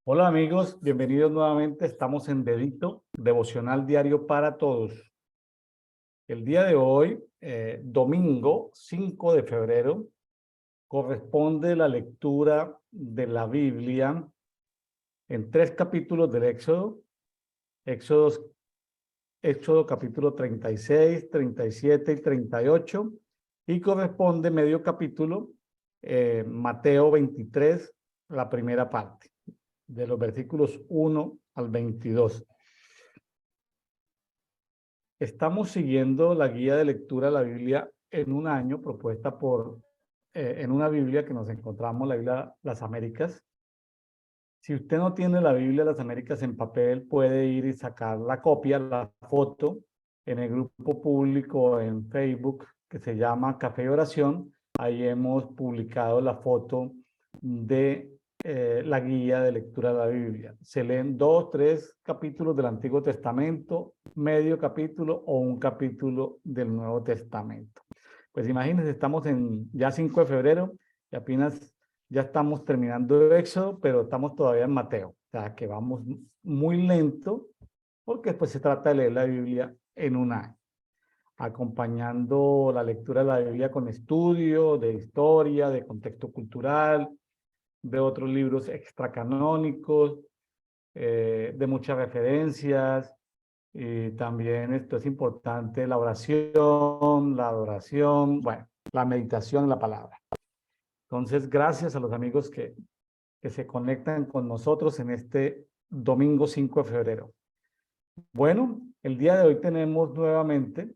Hola amigos, bienvenidos nuevamente. Estamos en Dedito, devocional diario para todos. El día de hoy, domingo 5 de febrero, corresponde la lectura de la Biblia en 3 capítulos del Éxodo. Éxodo capítulo 36, 37 y 38. Y corresponde medio capítulo, Mateo 23, la primera parte, de los versículos 1 al 22. Estamos siguiendo la guía de lectura de la Biblia en un año propuesta en una Biblia que nos encontramos, la Biblia Las Américas. Si usted no tiene la Biblia Las Américas en papel, puede ir y sacar la copia, la foto, en el grupo público en Facebook que se llama Café y Oración. Ahí hemos publicado la foto de la guía de lectura de la Biblia. Se leen 2, 3 capítulos del Antiguo Testamento, medio capítulo o un capítulo del Nuevo Testamento. Pues imagínense, estamos en ya 5 de febrero y apenas ya estamos terminando el Éxodo, pero estamos todavía en Mateo. O sea, que vamos muy lento porque pues se trata de leer la Biblia en un año, acompañando la lectura de la Biblia con estudio de historia, de contexto cultural, de otros libros extracanónicos, de muchas referencias. Y también esto es importante, la oración, la adoración, bueno, la meditación en la palabra. Entonces, gracias a los amigos que se conectan con nosotros en este domingo 5 de febrero. Bueno, el día de hoy tenemos nuevamente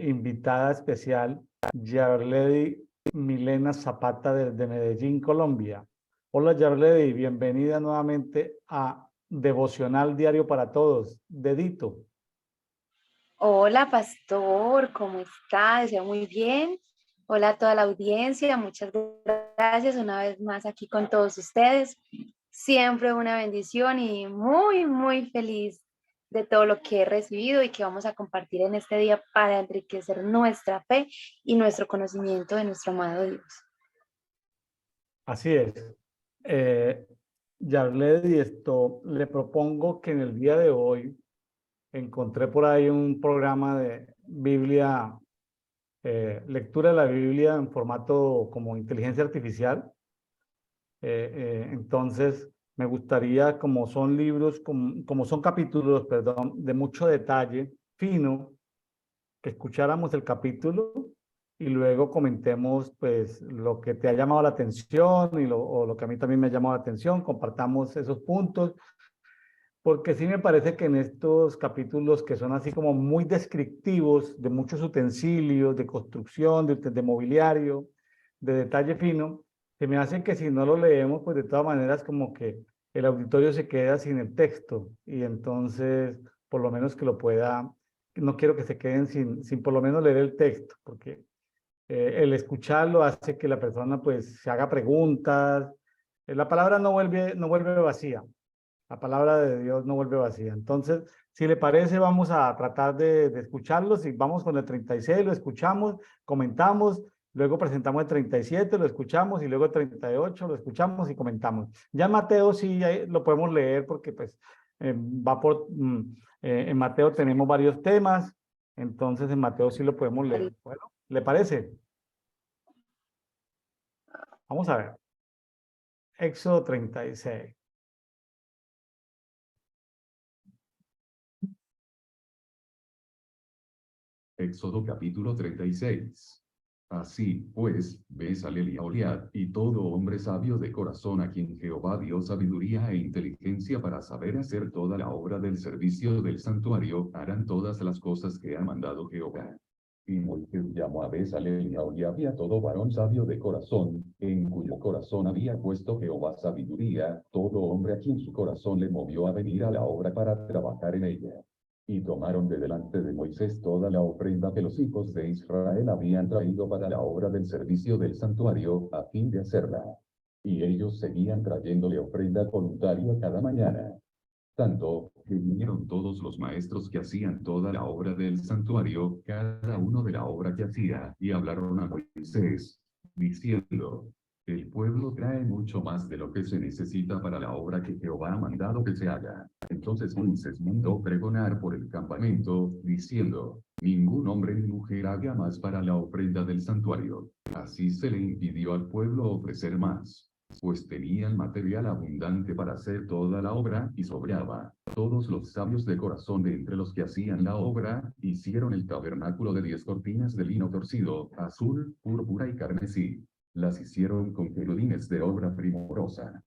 invitada especial, Yarledi Milena Zapata desde Medellín, Colombia. Hola Yarledi, bienvenida nuevamente a Devocional Diario para Todos, Dedito. Hola, pastor, ¿cómo está? Deseo muy bien. Hola a toda la audiencia, muchas gracias una vez más aquí con todos ustedes. Siempre una bendición y muy feliz de todo lo que he recibido y que vamos a compartir en este día para enriquecer nuestra fe y nuestro conocimiento de nuestro amado Dios. Así es. Yarledi, le propongo que en el día de hoy encontré por ahí un programa de Biblia, lectura de la Biblia en formato como inteligencia artificial. Entonces, me gustaría, como son libros, como son capítulos, perdón, de mucho detalle, fino, que escucháramos el capítulo y luego comentemos pues lo que te ha llamado la atención o lo que a mí también me ha llamado la atención, compartamos esos puntos, porque sí me parece que en estos capítulos que son así como muy descriptivos de muchos utensilios, de construcción, de mobiliario, de detalle fino, se me hace que si no lo leemos, pues de todas maneras como que el auditorio se queda sin el texto y entonces por lo menos que lo pueda, no quiero que se queden sin por lo menos leer el texto, porque el escucharlo hace que la persona pues se haga preguntas. La palabra no vuelve vacía. La palabra de Dios no vuelve vacía. Entonces, si le parece, vamos a tratar de escucharlos y vamos con el 36, lo escuchamos, comentamos, luego presentamos el 37, lo escuchamos y luego el 38, lo escuchamos y comentamos. Ya Mateo sí lo podemos leer porque pues en Mateo tenemos varios temas, entonces en Mateo sí lo podemos leer. Bueno, ¿le parece? Vamos a ver. Éxodo 36. Éxodo capítulo 36. Así, pues, Bezalel y Aholiab, y todo hombre sabio de corazón a quien Jehová dio sabiduría e inteligencia para saber hacer toda la obra del servicio del santuario, harán todas las cosas que ha mandado Jehová. Y Moisés llamó a Bezalel y a Aholiab y a todo varón sabio de corazón, en cuyo corazón había puesto Jehová sabiduría, todo hombre a quien su corazón le movió a venir a la obra para trabajar en ella. Y tomaron de delante de Moisés toda la ofrenda que los hijos de Israel habían traído para la obra del servicio del santuario, a fin de hacerla. Y ellos seguían trayéndole ofrenda voluntaria cada mañana. Tanto que vinieron todos los maestros que hacían toda la obra del santuario, cada uno de la obra que hacía, y hablaron a Moisés, diciendo: El pueblo trae mucho más de lo que se necesita para la obra que Jehová ha mandado que se haga. Entonces Moisés mandó pregonar por el campamento, diciendo, ningún hombre ni mujer haga más para la ofrenda del santuario. Así se le impidió al pueblo ofrecer más, pues tenían material abundante para hacer toda la obra, y sobraba. Todos los sabios de corazón de entre los que hacían la obra, hicieron el tabernáculo de 10 cortinas de lino torcido, azul, púrpura y carmesí. Las hicieron con querubines de obra primorosa.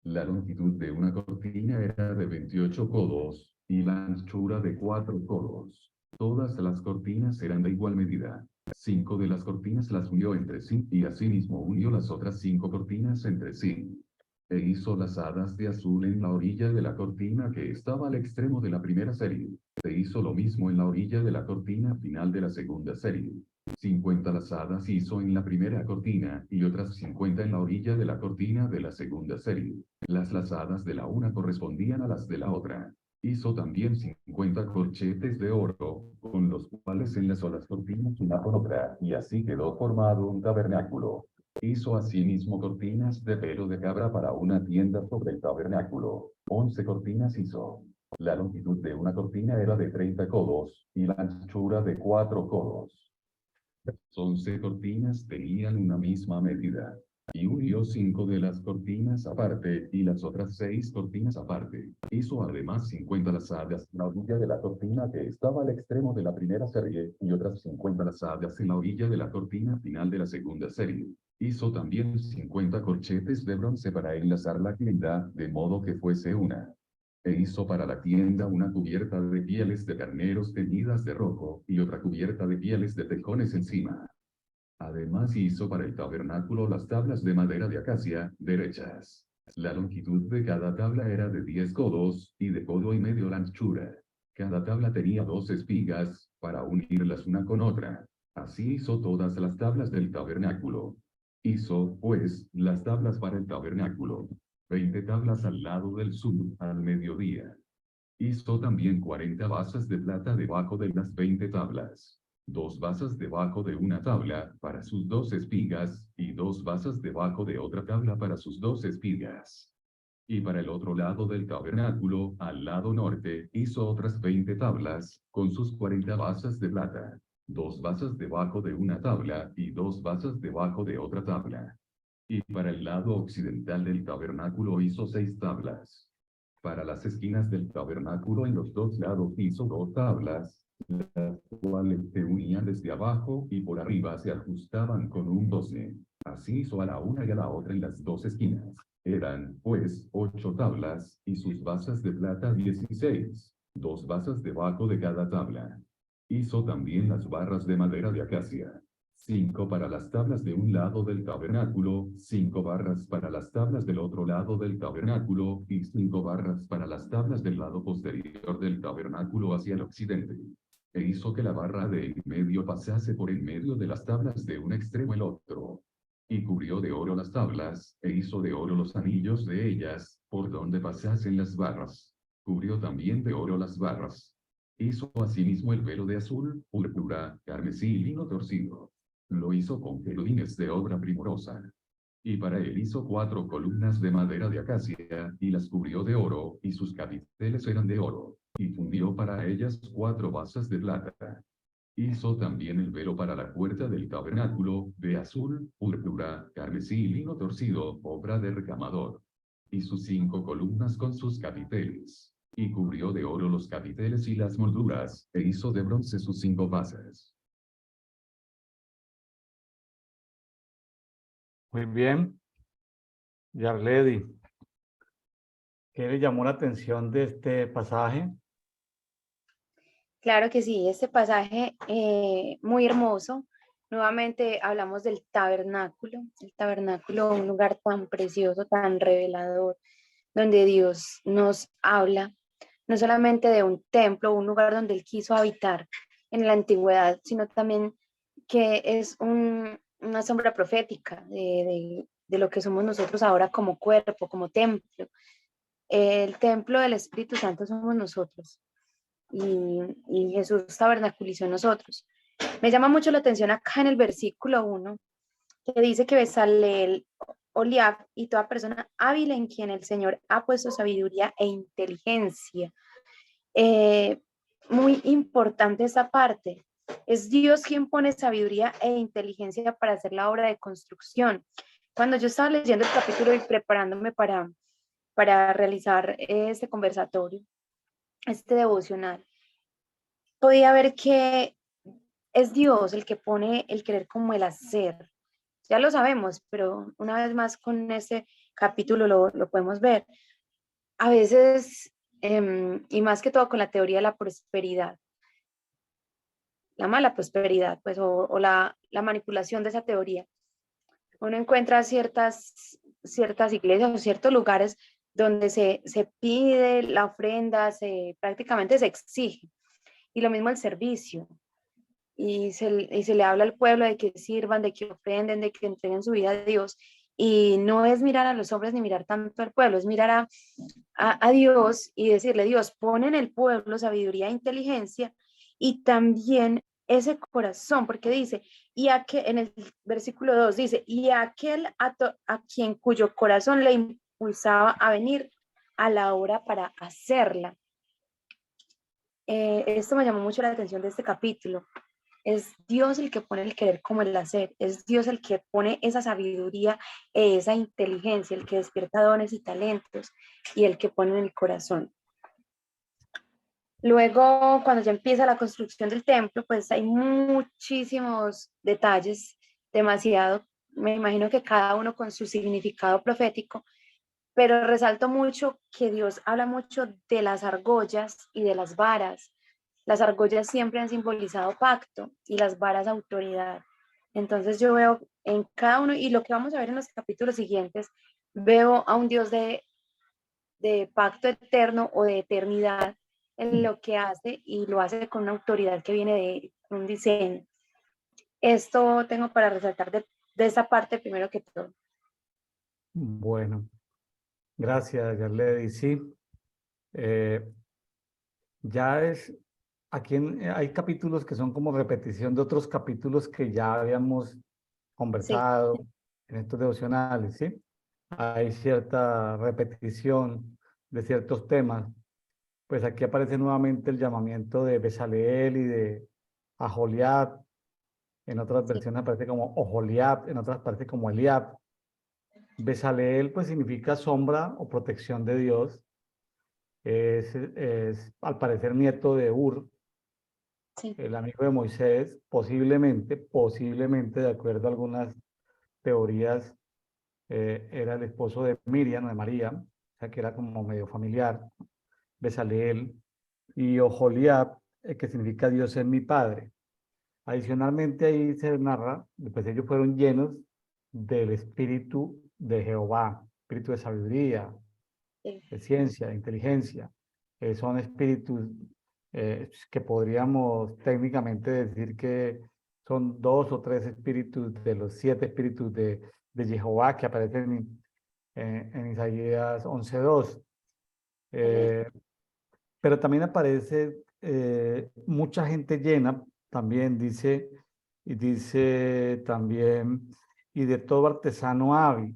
La longitud de una cortina era de 28 codos, y la anchura de 4 codos. Todas las cortinas eran de igual medida. 5 de las cortinas las unió entre sí, y asimismo unió las otras 5 cortinas entre sí. E hizo las hadas de azul en la orilla de la cortina que estaba al extremo de la primera serie. Se hizo lo mismo en la orilla de la cortina final de la segunda serie. 50 lazadas hizo en la primera cortina, y otras 50 en la orilla de la cortina de la segunda serie. Las lazadas de la una correspondían a las de la otra. Hizo también 50 corchetes de oro, con los cuales enlazó las cortinas una con otra, y así quedó formado un tabernáculo. Hizo asimismo cortinas de pelo de cabra para una tienda sobre el tabernáculo. 11 cortinas hizo. La longitud de una cortina era de 30 codos, y la anchura de 4 codos. 11 cortinas tenían una misma medida, y unió 5 de las cortinas aparte, y las otras 6 cortinas aparte. Hizo además 50 lazadas en la orilla de la cortina que estaba al extremo de la primera serie, y otras 50 lazadas en la orilla de la cortina final de la segunda serie. Hizo también 50 corchetes de bronce para enlazar la tienda, de modo que fuese una. E hizo para la tienda una cubierta de pieles de carneros teñidas de rojo, y otra cubierta de pieles de tejones encima. Además hizo para el tabernáculo las tablas de madera de acacia, derechas. La longitud de cada tabla era de 10 codos, y de codo y medio la anchura. Cada tabla tenía 2 espigas, para unirlas una con otra. Así hizo todas las tablas del tabernáculo. Hizo, pues, las tablas para el tabernáculo. 20 tablas al lado del sur, al mediodía. Hizo también 40 basas de plata debajo de las 20 tablas. 2 basas debajo de una tabla, para sus 2 espigas, y 2 basas debajo de otra tabla para sus 2 espigas. Y para el otro lado del tabernáculo, al lado norte, hizo otras 20 tablas, con sus 40 basas de plata. 2 basas debajo de una tabla, y 2 basas debajo de otra tabla. Y para el lado occidental del tabernáculo hizo 6 tablas. Para las esquinas del tabernáculo en los 2 lados hizo 2 tablas, las cuales se unían desde abajo y por arriba se ajustaban con un 12. Así hizo a la una y a la otra en las 2 esquinas. Eran, pues, 8 tablas, y sus basas de plata 16, 2 basas debajo de cada tabla. Hizo también las barras de madera de acacia. 5 para las tablas de un lado del tabernáculo, 5 barras para las tablas del otro lado del tabernáculo, y 5 barras para las tablas del lado posterior del tabernáculo hacia el occidente. E hizo que la barra de en medio pasase por en medio de las tablas de un extremo al otro. Y cubrió de oro las tablas, e hizo de oro los anillos de ellas, por donde pasasen las barras. Cubrió también de oro las barras. Hizo asimismo el velo de azul, púrpura, carmesí y lino torcido. Lo hizo con querubines de obra primorosa. Y para él hizo 4 columnas de madera de acacia, y las cubrió de oro, y sus capiteles eran de oro. Y fundió para ellas 4 basas de plata. Hizo también el velo para la puerta del tabernáculo, de azul, púrpura, carmesí y lino torcido, obra de recamador. Y sus 5 columnas con sus capiteles. Y cubrió de oro los capiteles y las molduras, e hizo de bronce sus 5 basas. Muy bien. Yarledi, ¿qué le llamó la atención de este pasaje? Claro que sí, este pasaje muy hermoso. Nuevamente hablamos del tabernáculo, un lugar tan precioso, tan revelador, donde Dios nos habla, no solamente de un templo, un lugar donde Él quiso habitar en la antigüedad, sino también que es una sombra profética de lo que somos nosotros ahora como cuerpo, como templo. El templo del Espíritu Santo somos nosotros. Y Jesús tabernaculizó en nosotros. Me llama mucho la atención acá en el versículo 1, que dice que Bezalel, Oliab y toda persona hábil en quien el Señor ha puesto sabiduría e inteligencia. Muy importante esa parte. Es Dios quien pone sabiduría e inteligencia para hacer la obra de construcción. Cuando yo estaba leyendo el capítulo y preparándome para realizar este conversatorio, este devocional, podía ver que es Dios el que pone el querer como el hacer. Ya lo sabemos, pero una vez más con este capítulo lo podemos ver. A veces, y más que todo con la teoría de la prosperidad, la mala prosperidad, pues, o la manipulación de esa teoría. Uno encuentra ciertas iglesias o ciertos lugares donde se pide la ofrenda, prácticamente se exige. Y lo mismo el servicio. Y se le habla al pueblo de que sirvan, de que ofrenden, de que entreguen su vida a Dios. Y no es mirar a los hombres ni mirar tanto al pueblo, es mirar a Dios y decirle, Dios, pon en el pueblo sabiduría e inteligencia y también ese corazón, porque dice, en el versículo 2 dice, y aquel a quien cuyo corazón le impulsaba a venir a la hora para hacerla. Esto me llamó mucho la atención de este capítulo. Es Dios el que pone el querer como el hacer, es Dios el que pone esa sabiduría, esa inteligencia, el que despierta dones y talentos y el que pone en el corazón. Luego, cuando ya empieza la construcción del templo, pues hay muchísimos detalles, demasiado, me imagino que cada uno con su significado profético, pero resalto mucho que Dios habla mucho de las argollas y de las varas. Las argollas siempre han simbolizado pacto y las varas autoridad. Entonces yo veo en cada uno, y lo que vamos a ver en los capítulos siguientes, veo a un Dios de pacto eterno o de eternidad en lo que hace, y lo hace con una autoridad que viene de un diseño. Esto tengo para resaltar de esa parte primero que todo. Bueno, gracias, Yarledi. Sí, ya es, aquí hay capítulos que son como repetición de otros capítulos que ya habíamos Sí, conversado en estos devocionales, ¿sí? Hay cierta repetición de ciertos temas. Pues aquí aparece nuevamente el llamamiento de Bezaleel y de Aholiab. En otras sí, versiones aparece como Oholiab, en otras aparece como Eliab. Bezaleel pues significa sombra o protección de Dios. Es al parecer nieto de Ur, sí. el amigo de Moisés, posiblemente, de acuerdo a algunas teorías, era el esposo de Miriam, de María, o sea que era como medio familiar, Bezaleel, y Oholiab, que significa Dios es mi Padre. Adicionalmente ahí se narra, pues ellos fueron llenos del espíritu de Jehová, espíritu de sabiduría, Sí. de ciencia, de inteligencia. Son espíritus que podríamos técnicamente decir que son 2 o 3 espíritus de los 7 espíritus de Jehová que aparecen en Isaías 11:2. Pero también aparece mucha gente llena, también dice, y dice también, y de todo artesano hábil.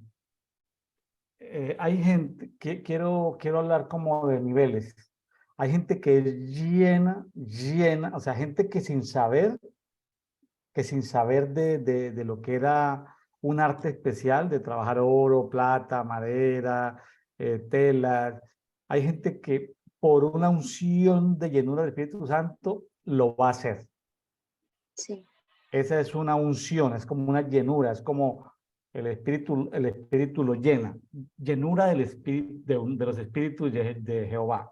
Hay gente que quiero hablar como de niveles. Hay gente que es llena, o sea, gente que sin saber de lo que era un arte especial, de trabajar oro, plata, madera, telas. Hay gente que por una unción de llenura del Espíritu Santo lo va a hacer. Sí. Esa es una unción, es como una llenura, es como el espíritu lo llena, llenura del espíritu, de los espíritus de Jehová.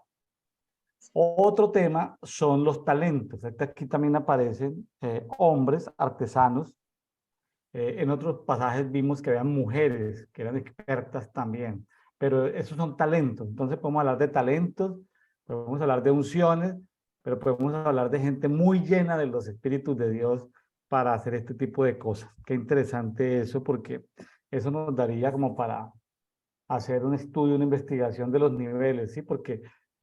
Otro tema son los talentos. Aquí también aparecen hombres artesanos. En otros pasajes vimos que habían mujeres que eran expertas también, pero esos son talentos. Entonces podemos hablar de talentos, podemos hablar de unciones, pero podemos hablar de gente muy llena de los espíritus de Dios para hacer este tipo de cosas. Qué interesante eso, porque eso nos daría como para hacer un estudio, una investigación de los niveles, ¿sí? Porque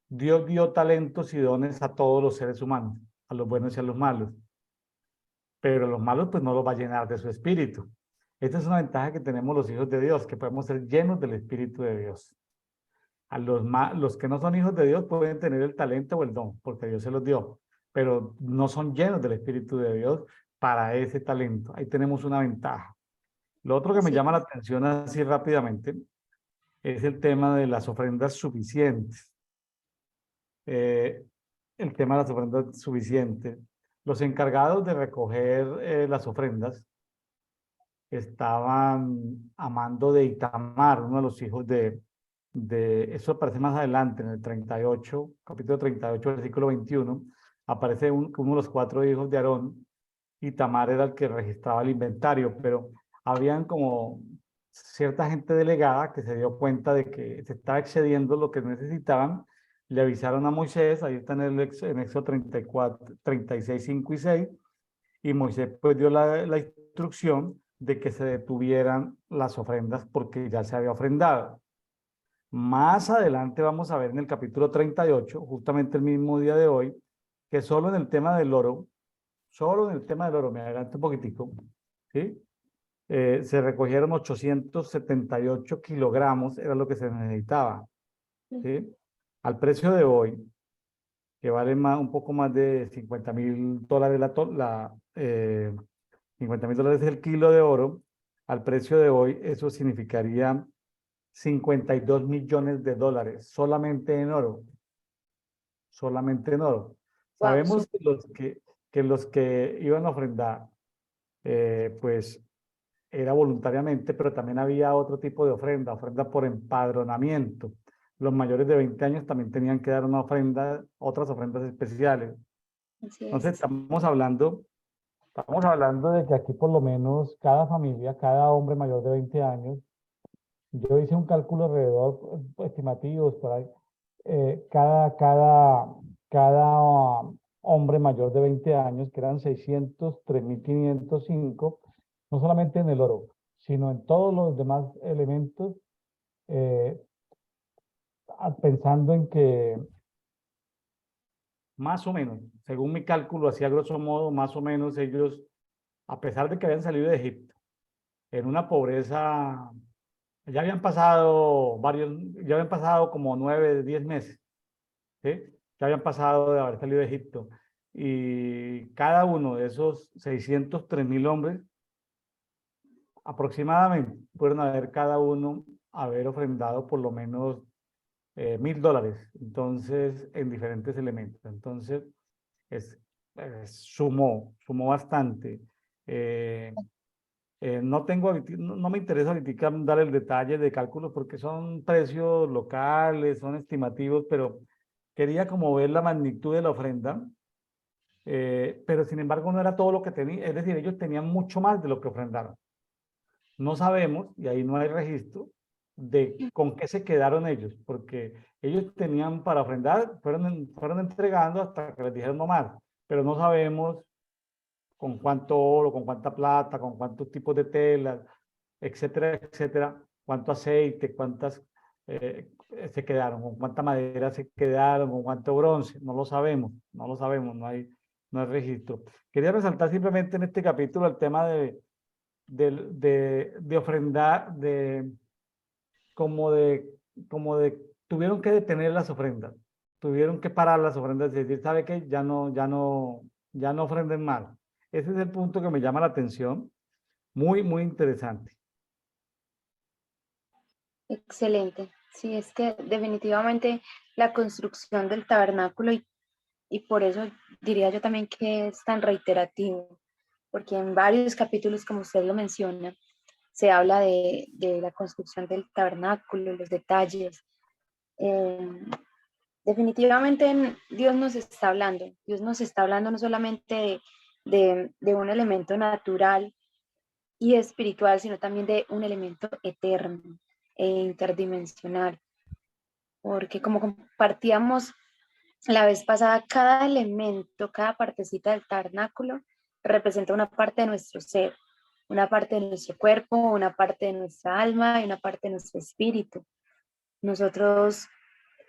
Dios dio talentos y dones a todos los seres humanos, a los buenos y a los malos, pero los malos pues no los va a llenar de su espíritu. Esta es una ventaja que tenemos los hijos de Dios, que podemos ser llenos del Espíritu de Dios. A los que no son hijos de Dios pueden tener el talento o el don, porque Dios se los dio, pero no son llenos del Espíritu de Dios para ese talento. Ahí tenemos una ventaja. Lo otro que me Así llama la es. atención así rápidamente es el tema de las ofrendas suficientes. El tema de las ofrendas suficientes. Los encargados de recoger las ofrendas estaban Amando de Itamar, uno de los hijos eso aparece más adelante en el 38, capítulo 38, versículo 21, aparece uno de los 4 hijos de Aarón, y Tamar era el que registraba el inventario, pero habían como cierta gente delegada que se dio cuenta de que se estaba excediendo lo que necesitaban, le avisaron a Moisés, ahí está en Éxodo 34, 36, 5 y 6, y Moisés pues dio la instrucción de que se detuvieran las ofrendas porque ya se había ofrendado. Más adelante vamos a ver en el capítulo 38, justamente el mismo día de hoy, que solo en el tema del oro, me adelanto un poquitico, ¿sí? Se recogieron 878 kilogramos, era lo que se necesitaba, ¿sí? Al precio de hoy, que vale un poco más de $50,000 $50,000 el kilo de oro, al precio de hoy eso significaría $52 millones solamente en oro, solamente en oro. Wow, Sabemos que los que iban a ofrendar, pues era voluntariamente, pero también había otro tipo de ofrenda por empadronamiento. Los mayores de 20 años también tenían que dar una ofrenda, otras ofrendas especiales. así Entonces es. estamos hablando de que aquí por lo menos cada familia, cada hombre mayor de 20 años, yo hice un cálculo alrededor, estimativos por ahí, cada hombre mayor de 20 años, que eran 603,505, no solamente en el oro, sino en todos los demás elementos, eh, pensando en que más o menos, según mi cálculo, hacía grosso modo, más o menos ellos, a pesar de que habían salido de Egipto, en una pobreza, ya habían pasado como 9, 10 meses, ¿sí? Ya habían pasado de haber salido de Egipto. Y cada uno de esos 603,000 hombres, aproximadamente, fueron a ver cada uno haber ofrendado por lo menos $1,000. Entonces, en diferentes elementos. Entonces, es, sumó bastante. Eh, no me interesa ahorita dar el detalle de cálculos porque son precios locales, son estimativos, pero quería como ver la magnitud de la ofrenda, pero sin embargo no era todo lo que tenía, es decir, ellos tenían mucho más de lo que ofrendaron. No sabemos, y ahí no hay registro, de con qué se quedaron ellos, porque ellos tenían para ofrendar, fueron entregando hasta que les dijeron no más, pero no sabemos con cuánto oro, con cuánta plata, con cuántos tipos de telas, etcétera, etcétera, cuánto aceite, cuántas se quedaron, con cuánta madera se quedaron, con cuánto bronce, no lo sabemos, no hay registro. Quería resaltar simplemente en este capítulo el tema de ofrendar, como de, tuvieron que detener las ofrendas, tuvieron que parar las ofrendas y decir, ¿sabe qué? Ya no ofrenden más. Ese es el punto que me llama la atención, muy, muy interesante. Excelente. Sí, es que definitivamente la construcción del tabernáculo y por eso diría yo también que es tan reiterativo, porque en varios capítulos, como usted lo menciona, se habla de la construcción del tabernáculo, los detalles. Eh, definitivamente Dios nos está hablando no solamente de un elemento natural y espiritual, sino también de un elemento eterno e interdimensional, porque como compartíamos la vez pasada, cada elemento, cada partecita del tabernáculo representa una parte de nuestro ser, una parte de nuestro cuerpo, una parte de nuestra alma y una parte de nuestro espíritu. Nosotros,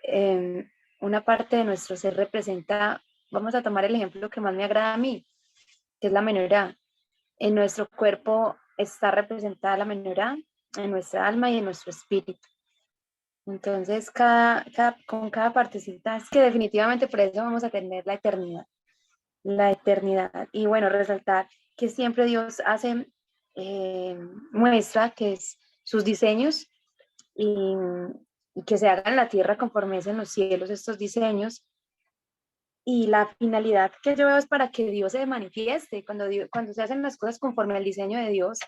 eh, una parte de nuestro ser representa, vamos a tomar el ejemplo que más me agrada a mí, que es la menorá. En nuestro cuerpo está representada la menorá en nuestra alma y en nuestro espíritu. Entonces, con cada partecita, es que definitivamente por eso vamos a tener la eternidad. La eternidad. Y bueno, resaltar que siempre Dios hace, muestra que es sus diseños y, y que se hagan en la tierra conforme es en los cielos estos diseños. Y la finalidad que yo veo es para que Dios se manifieste, cuando se hacen las cosas conforme al diseño de Dios,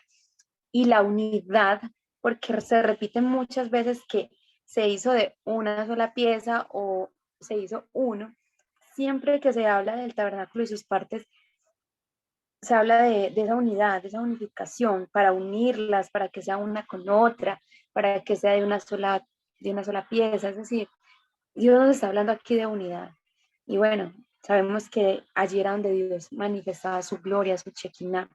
y la unidad, porque se repite muchas veces que se hizo de una sola pieza o se hizo uno. Siempre que se habla del tabernáculo y sus partes, se habla de esa unidad, de esa unificación, para unirlas, para que sea una con otra, para que sea de una sola pieza. Es decir, Dios nos está hablando aquí de unidad. Y bueno, sabemos que allí era donde Dios manifestaba su gloria, su Shekinah.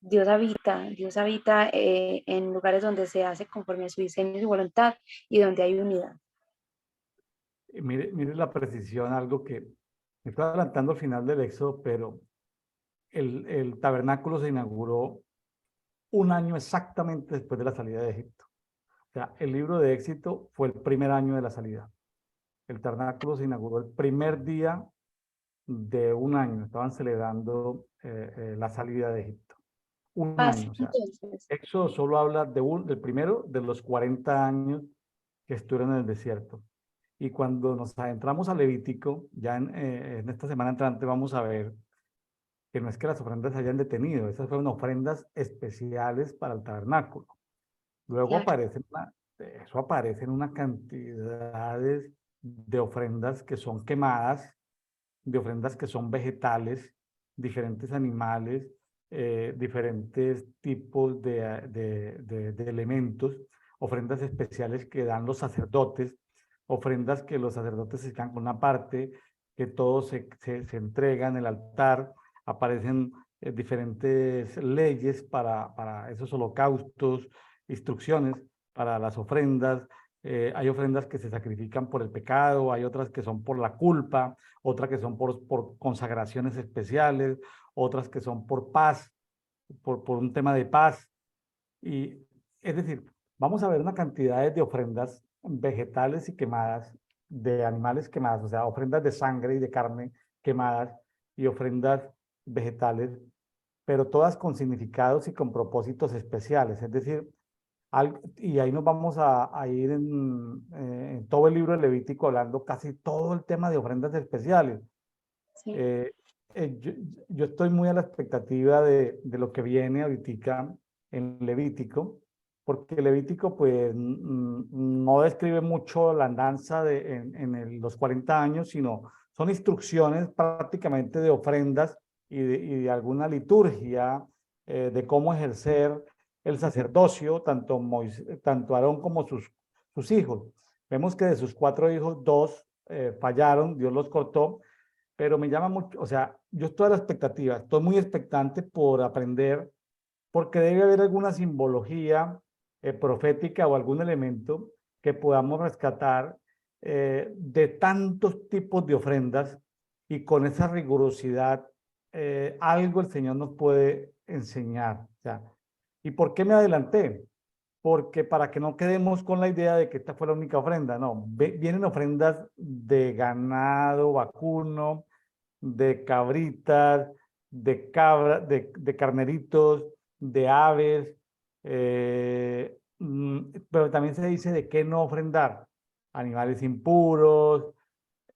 Dios habita en lugares donde se hace conforme a su diseño y su voluntad y donde hay unidad. Y mire la precisión, algo que me estoy adelantando al final del Éxodo, pero el tabernáculo se inauguró un año exactamente después de la salida de Egipto. O sea, el libro de Éxito fue el primer año de la salida. El tabernáculo se inauguró el primer día de un año. Estaban celebrando la salida de Egipto. Un año, o sea, Entonces, Éxodo solo habla del primero de los 40 años que estuvieron en el desierto. Y cuando nos adentramos a Levítico, ya en esta semana entrante vamos a ver que no es que las ofrendas se hayan detenido, esas fueron ofrendas especiales para el tabernáculo. Luego claro, eso aparece en una cantidad de ofrendas que son quemadas, de ofrendas que son vegetales, diferentes animales, diferentes tipos de elementos, ofrendas especiales que dan los sacerdotes, ofrendas que los sacerdotes se quedan con una parte, que todo se entrega en el altar, aparecen diferentes leyes para esos holocaustos, instrucciones para las ofrendas. Hay ofrendas que se sacrifican por el pecado, hay otras que son por la culpa, otras que son por consagraciones especiales, otras que son por paz, por un tema de paz. Y es decir, vamos a ver una cantidad de ofrendas vegetales y quemadas, de animales quemadas, o sea, ofrendas de sangre y de carne quemadas y ofrendas vegetales, pero todas con significados y con propósitos especiales. Es decir, y ahí nos vamos a ir en todo el libro de Levítico hablando casi todo el tema de ofrendas especiales. sí, Eh, yo estoy muy a la expectativa de lo que viene ahorita en Levítico, porque Levítico pues no describe mucho la andanza los 40 años, sino son instrucciones prácticamente de ofrendas y de alguna liturgia de cómo ejercer el sacerdocio, tanto Aarón como sus hijos. Vemos que de sus 4 hijos, 2 fallaron, Dios los cortó, pero me llama mucho, o sea, yo estoy a la expectativa, estoy muy expectante por aprender, porque debe haber alguna simbología profética o algún elemento que podamos rescatar de tantos tipos de ofrendas y con esa rigurosidad, algo el Señor nos puede enseñar. O sea, ¿y por qué me adelanté? Porque para que no quedemos con la idea de que esta fue la única ofrenda, no, vienen ofrendas de ganado vacuno, de cabritas, de carneritos, de aves, pero también se dice de qué no ofrendar, animales impuros,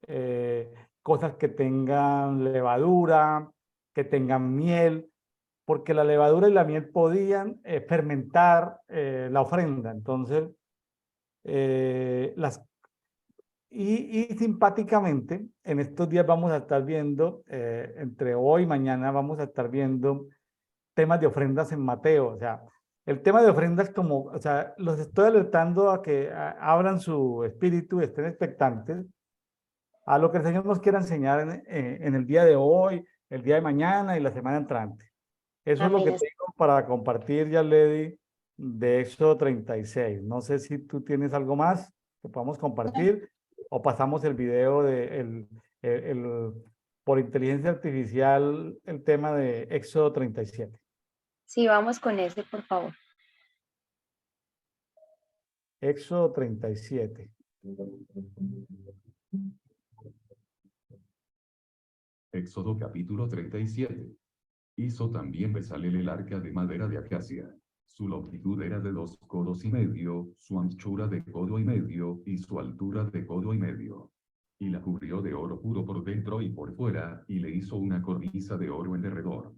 eh, cosas que tengan levadura, que tengan miel, porque la levadura y la miel podían fermentar la ofrenda. Entonces, las y simpáticamente, en estos días vamos a estar viendo, entre hoy y mañana vamos a estar viendo temas de ofrendas en Mateo. O sea, el tema de ofrendas como, o sea, los estoy alertando a que abran su espíritu y estén expectantes a lo que el Señor nos quiera enseñar en el día de hoy, el día de mañana y la semana entrante. Eso es lo que amén. tengo para compartir, ya, Lady, de Éxodo 36. No sé si tú tienes algo más que podamos compartir o pasamos el video por inteligencia artificial, el tema de Éxodo 37. Sí, vamos con ese, por favor. Éxodo 37. Éxodo capítulo 37. Hizo también Bezalel el arca de madera de acacia. Su longitud era de 2,5 codos, su anchura de 1,5 codos, y su altura de 1,5 codos. Y la cubrió de oro puro por dentro y por fuera, y le hizo una cornisa de oro en derredor.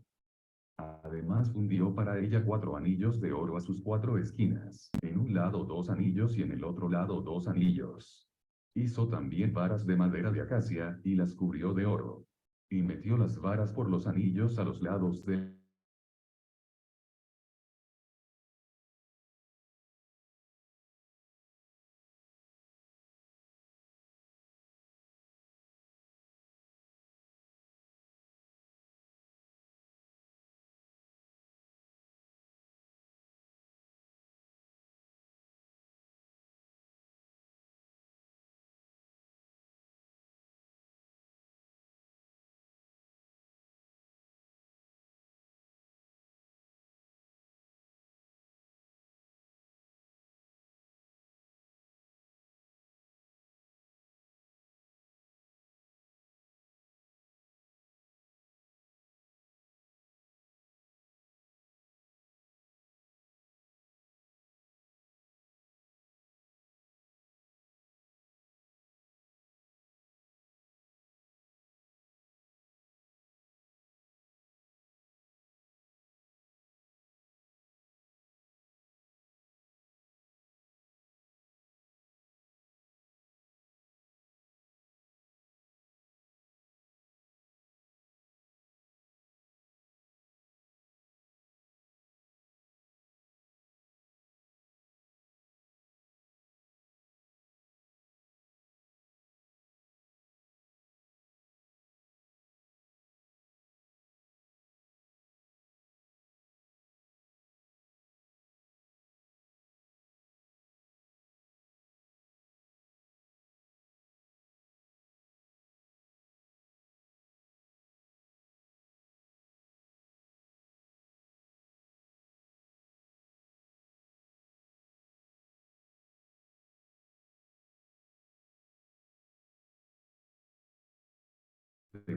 Además fundió para ella 4 anillos de oro a sus 4 esquinas, en un lado 2 anillos y en el otro lado 2 anillos. Hizo también varas de madera de acacia, y las cubrió de oro. Y metió las varas por los anillos a los lados de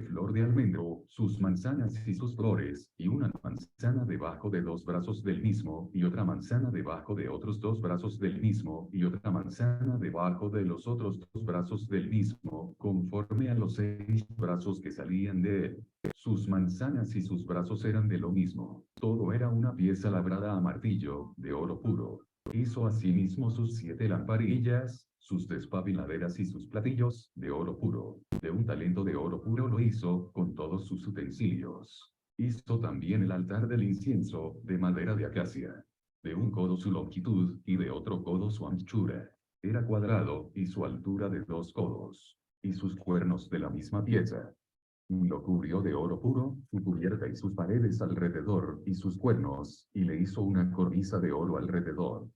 flor de almendro, sus manzanas y sus flores, y una manzana debajo de 2 brazos del mismo, y otra manzana debajo de otros 2 brazos del mismo, y otra manzana debajo de los otros 2 brazos del mismo, conforme a los 6 brazos que salían de él. Sus manzanas y sus brazos eran de lo mismo. Todo era una pieza labrada a martillo, de oro puro. Hizo asimismo sus 7 lamparillas, sus despabiladeras y sus platillos, de oro puro. De un talento de oro puro lo hizo, con todos sus utensilios. Hizo también el altar del incienso, de madera de acacia. De 1 codo su longitud, y de otro codo su anchura. Era cuadrado, y su altura de 2 codos. Y sus cuernos de la misma pieza. Lo cubrió de oro puro, su cubierta y sus paredes alrededor, y sus cuernos, y le hizo una cornisa de oro alrededor.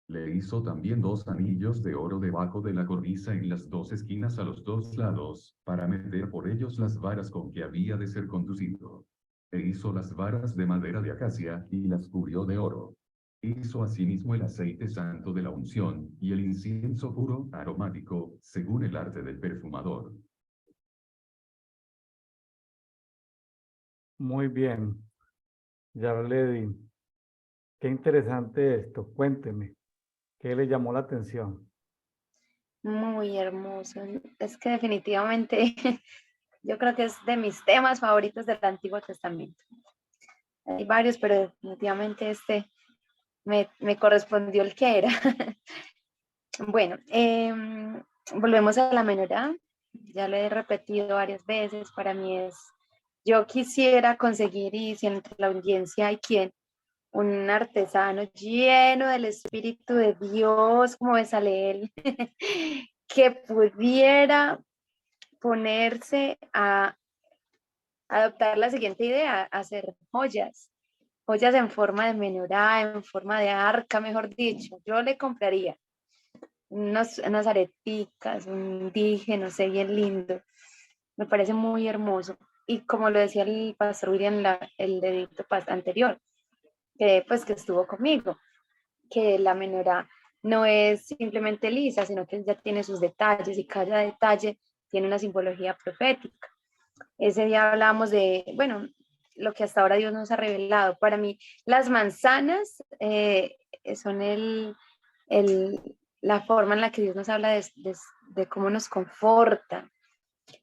Le hizo también 2 anillos de oro debajo de la cornisa en las 2 esquinas a los 2 lados, para meter por ellos las varas con que había de ser conducido. E hizo las varas de madera de acacia, y las cubrió de oro. Hizo asimismo el aceite santo de la unción, y el incienso puro, aromático, según el arte del perfumador. Muy bien, Yarledi. Qué interesante esto. Cuénteme, ¿qué le llamó la atención? Muy hermoso. Es que definitivamente yo creo que es de mis temas favoritos del Antiguo Testamento. Hay varios, pero definitivamente este me correspondió el que era. Bueno, volvemos a la menorá. Ya lo he repetido varias veces. Para mí es, yo quisiera conseguir, y si entre la audiencia hay quien, un artesano lleno del Espíritu de Dios, como Bezalel, que pudiera ponerse a adoptar la siguiente idea, hacer joyas en forma de menorá, en forma de arca, mejor dicho. Yo le compraría unas areticas, un dije, no sé, bien lindo. Me parece muy hermoso. Y como lo decía el pastor William, el dedito anterior, que estuvo conmigo, que la menorá no es simplemente lisa, sino que ya tiene sus detalles y cada detalle tiene una simbología profética. Ese día hablamos de, bueno, lo que hasta ahora Dios nos ha revelado. Para mí, las manzanas son la forma en la que Dios nos habla de cómo nos conforta.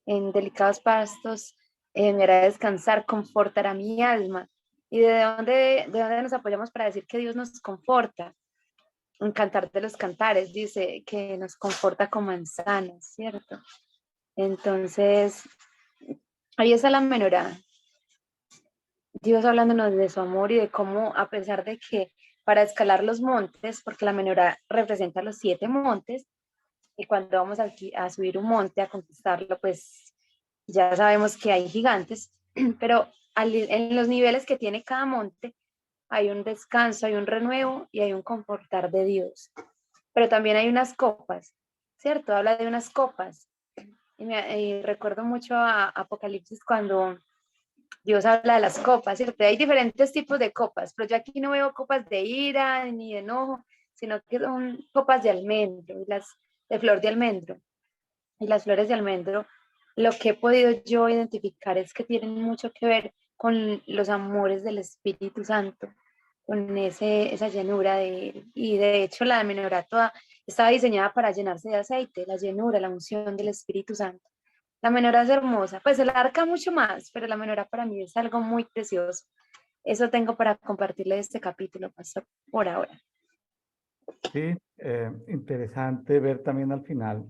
En delicados pastos me hará descansar, confortará mi alma. ¿Y de dónde nos apoyamos para decir que Dios nos conforta? Un Cantar de los Cantares dice que nos conforta con manzanas, ¿cierto? Entonces, ahí está la menorá. Dios hablándonos de su amor y de cómo, a pesar de que para escalar los montes, porque la menorá representa los 7 montes, y cuando vamos a subir un monte a conquistarlo, pues ya sabemos que hay gigantes, pero en los niveles que tiene cada monte hay un descanso, hay un renuevo y hay un confortar de Dios. Pero también hay unas copas, ¿cierto? Habla de unas copas. Y recuerdo mucho a Apocalipsis cuando Dios habla de las copas, ¿cierto? Hay diferentes tipos de copas, pero yo aquí no veo copas de ira ni de enojo, sino que son copas de almendro, de flor de almendro. Y las flores de almendro, lo que he podido yo identificar es que tienen mucho que ver con los amores del Espíritu Santo, con esa llenura de él. Y de hecho la menorá toda estaba diseñada para llenarse de aceite, la llenura, la unción del Espíritu Santo. La menorá es hermosa, pues el arca mucho más, pero la menorá para mí es algo muy precioso. Eso tengo para compartirle de este capítulo, pastor, por ahora. Sí, interesante ver también al final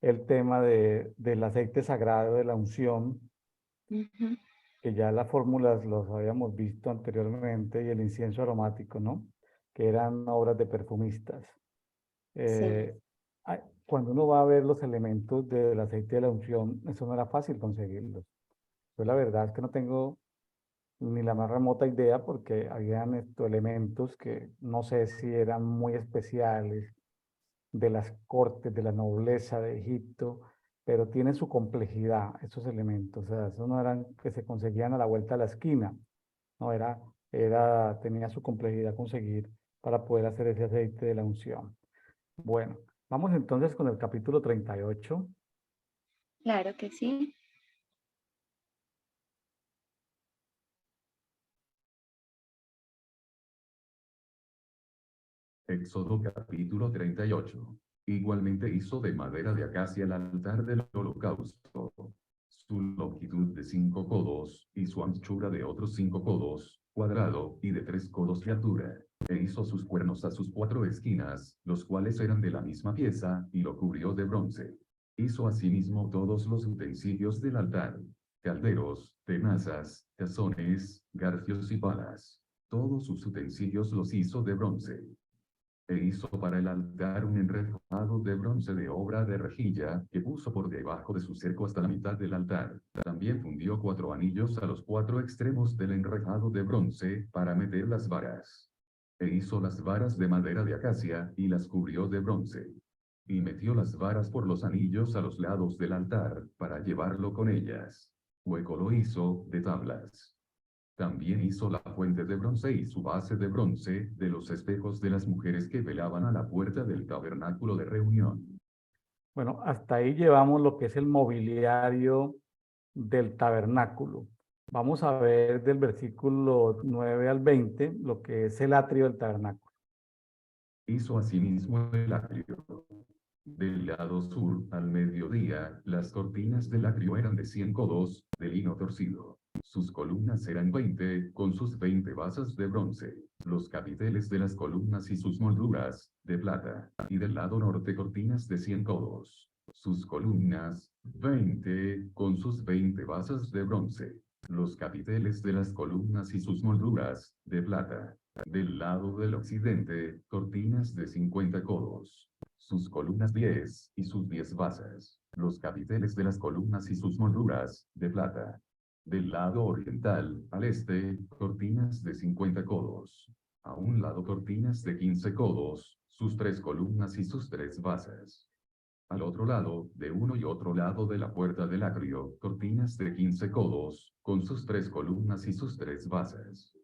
el tema del aceite sagrado, de la unción, Ujú. que ya las fórmulas los habíamos visto anteriormente, y el incienso aromático, ¿no? Que eran obras de perfumistas. Sí, Cuando uno va a ver los elementos del aceite de la unción, eso no era fácil conseguirlos. Yo la verdad es que no tengo ni la más remota idea porque habían estos elementos que no sé si eran muy especiales de las cortes, de la nobleza de Egipto, pero tienen su complejidad, esos elementos. O sea, esos no eran que se conseguían a la vuelta de la esquina, no tenía su complejidad conseguir para poder hacer ese aceite de la unción. Bueno, vamos entonces con el capítulo 38. claro que sí. Éxodo capítulo 38. Igualmente hizo de madera de acacia el altar del holocausto. Su longitud de 5 codos, y su anchura de otros 5 codos, cuadrado, y de 3 codos de altura. E hizo sus cuernos a sus 4 esquinas, los cuales eran de la misma pieza, y lo cubrió de bronce. Hizo asimismo todos los utensilios del altar: calderos, tenazas, tazones, garfios y palas. Todos sus utensilios los hizo de bronce. E hizo para el altar un enrejado de bronce de obra de rejilla, que puso por debajo de su cerco hasta la mitad del altar. También fundió 4 anillos a los 4 extremos del enrejado de bronce, para meter las varas. E hizo las varas de madera de acacia, y las cubrió de bronce. Y metió las varas por los anillos a los lados del altar, para llevarlo con ellas. Hueco lo hizo de tablas. También hizo la fuente de bronce y su base de bronce, de los espejos de las mujeres que velaban a la puerta del tabernáculo de reunión. Bueno, hasta ahí llevamos lo que es el mobiliario del tabernáculo. Vamos a ver del versículo 9 al 20 lo que es el atrio del tabernáculo. Hizo asimismo el atrio. Del lado sur, al mediodía, las cortinas del atrio eran de 100 codos, de lino torcido. Sus columnas eran 20, con sus 20 basas de bronce. Los capiteles de las columnas y sus molduras, de plata. Y del lado norte cortinas de 100 codos. Sus columnas, 20, con sus 20 basas de bronce. Los capiteles de las columnas y sus molduras, de plata. Del lado del occidente, cortinas de 50 codos. Sus columnas 10, y sus 10 basas. Los capiteles de las columnas y sus molduras, de plata. Del lado oriental, al este, cortinas de 50 codos. A un lado cortinas de 15 codos, sus 3 columnas y sus 3 basas. Al otro lado, de uno y otro lado de la puerta del atrio, cortinas de 15 codos, con sus 3 columnas y sus 3 basas.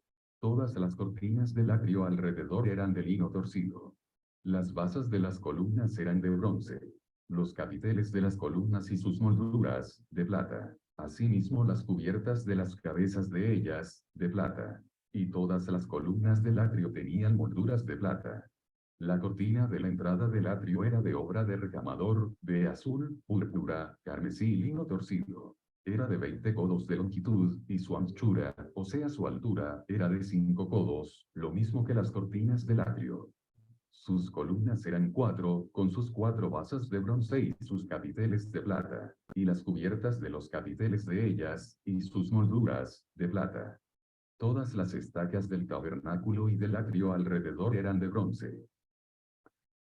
Todas las cortinas del atrio alrededor eran de lino torcido. Las basas de las columnas eran de bronce. Los capiteles de las columnas y sus molduras, de plata. Asimismo las cubiertas de las cabezas de ellas, de plata. Y todas las columnas del atrio tenían molduras de plata. La cortina de la entrada del atrio era de obra de recamador, de azul, púrpura, carmesí y lino torcido. Era de 20 codos de longitud, y su anchura, o sea su altura, era de 5 codos, lo mismo que las cortinas del atrio. Sus columnas eran 4, con sus 4 basas de bronce y sus capiteles de plata, y las cubiertas de los capiteles de ellas, y sus molduras, de plata. Todas las estacas del tabernáculo y del atrio alrededor eran de bronce.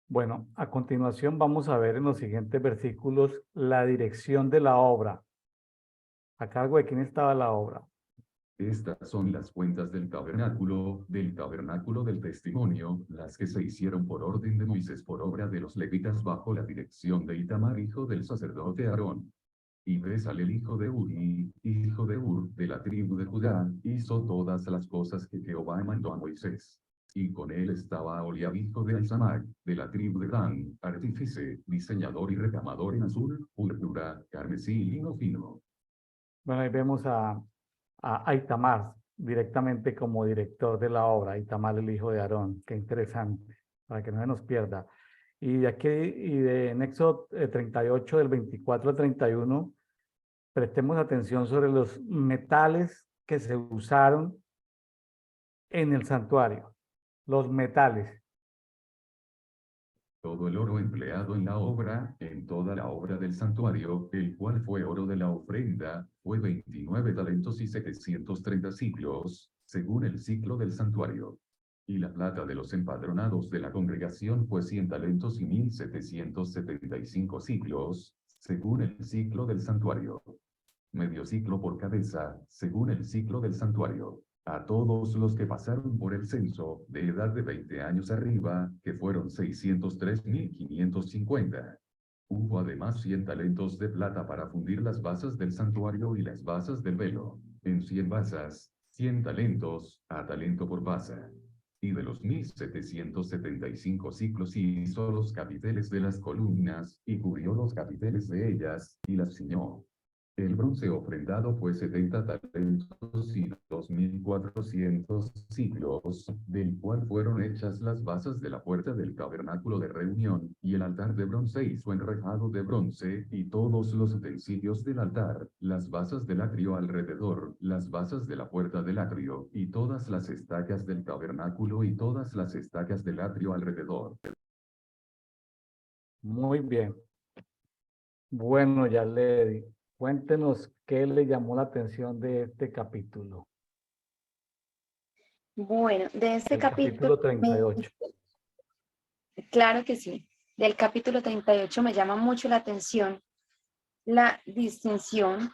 Bueno, a continuación vamos a ver en los siguientes versículos la dirección de la obra. ¿A cargo de quién estaba la obra? Estas son las cuentas del tabernáculo del testimonio, las que se hicieron por orden de Moisés por obra de los levitas bajo la dirección de Itamar, hijo del sacerdote Aarón. Y Bezalel, hijo de Uri, hijo de Ur, de la tribu de Judá, hizo todas las cosas que Jehová mandó a Moisés. Y con él estaba Aholiab, hijo de Ahisamac, de la tribu de Dan, artífice, diseñador y recamador en azul, púrpura, carmesí y lino fino. Bueno, ahí vemos a Itamar directamente como director de la obra, Itamar el hijo de Aarón. Qué interesante, para que no se nos pierda. Y de aquí, en Éxodo 38, del 24 al 31, prestemos atención sobre los metales que se usaron en el santuario. Los metales. Todo el oro empleado en la obra, en toda la obra del santuario, el cual fue oro de la ofrenda, fue 29 talentos y 730 siclos, según el ciclo del santuario. Y la plata de los empadronados de la congregación fue 100 talentos y 1775 siclos, según el ciclo del santuario. Medio ciclo por cabeza, según el ciclo del santuario. A todos los que pasaron por el censo, de edad de 20 años arriba, que fueron 603.550. Hubo además 100 talentos de plata para fundir las basas del santuario y las basas del velo. En 100 basas, 100 talentos, a talento por basa. Y de los 1775 ciclos hizo los capiteles de las columnas, y cubrió los capiteles de ellas, y las ciñó. El bronce ofrendado fue 70 talentos y 2400 siclos, del cual fueron hechas las basas de la puerta del tabernáculo de reunión, y el altar de bronce y su enrejado de bronce, y todos los utensilios del altar, las basas del atrio alrededor, las basas de la puerta del atrio, y todas las estacas del tabernáculo y todas las estacas del atrio alrededor. Muy bien. Bueno, Yaledi, cuéntenos qué le llamó la atención de este capítulo. Bueno, de este El capítulo, 38. claro que sí, del capítulo 38 me llama mucho la atención la distinción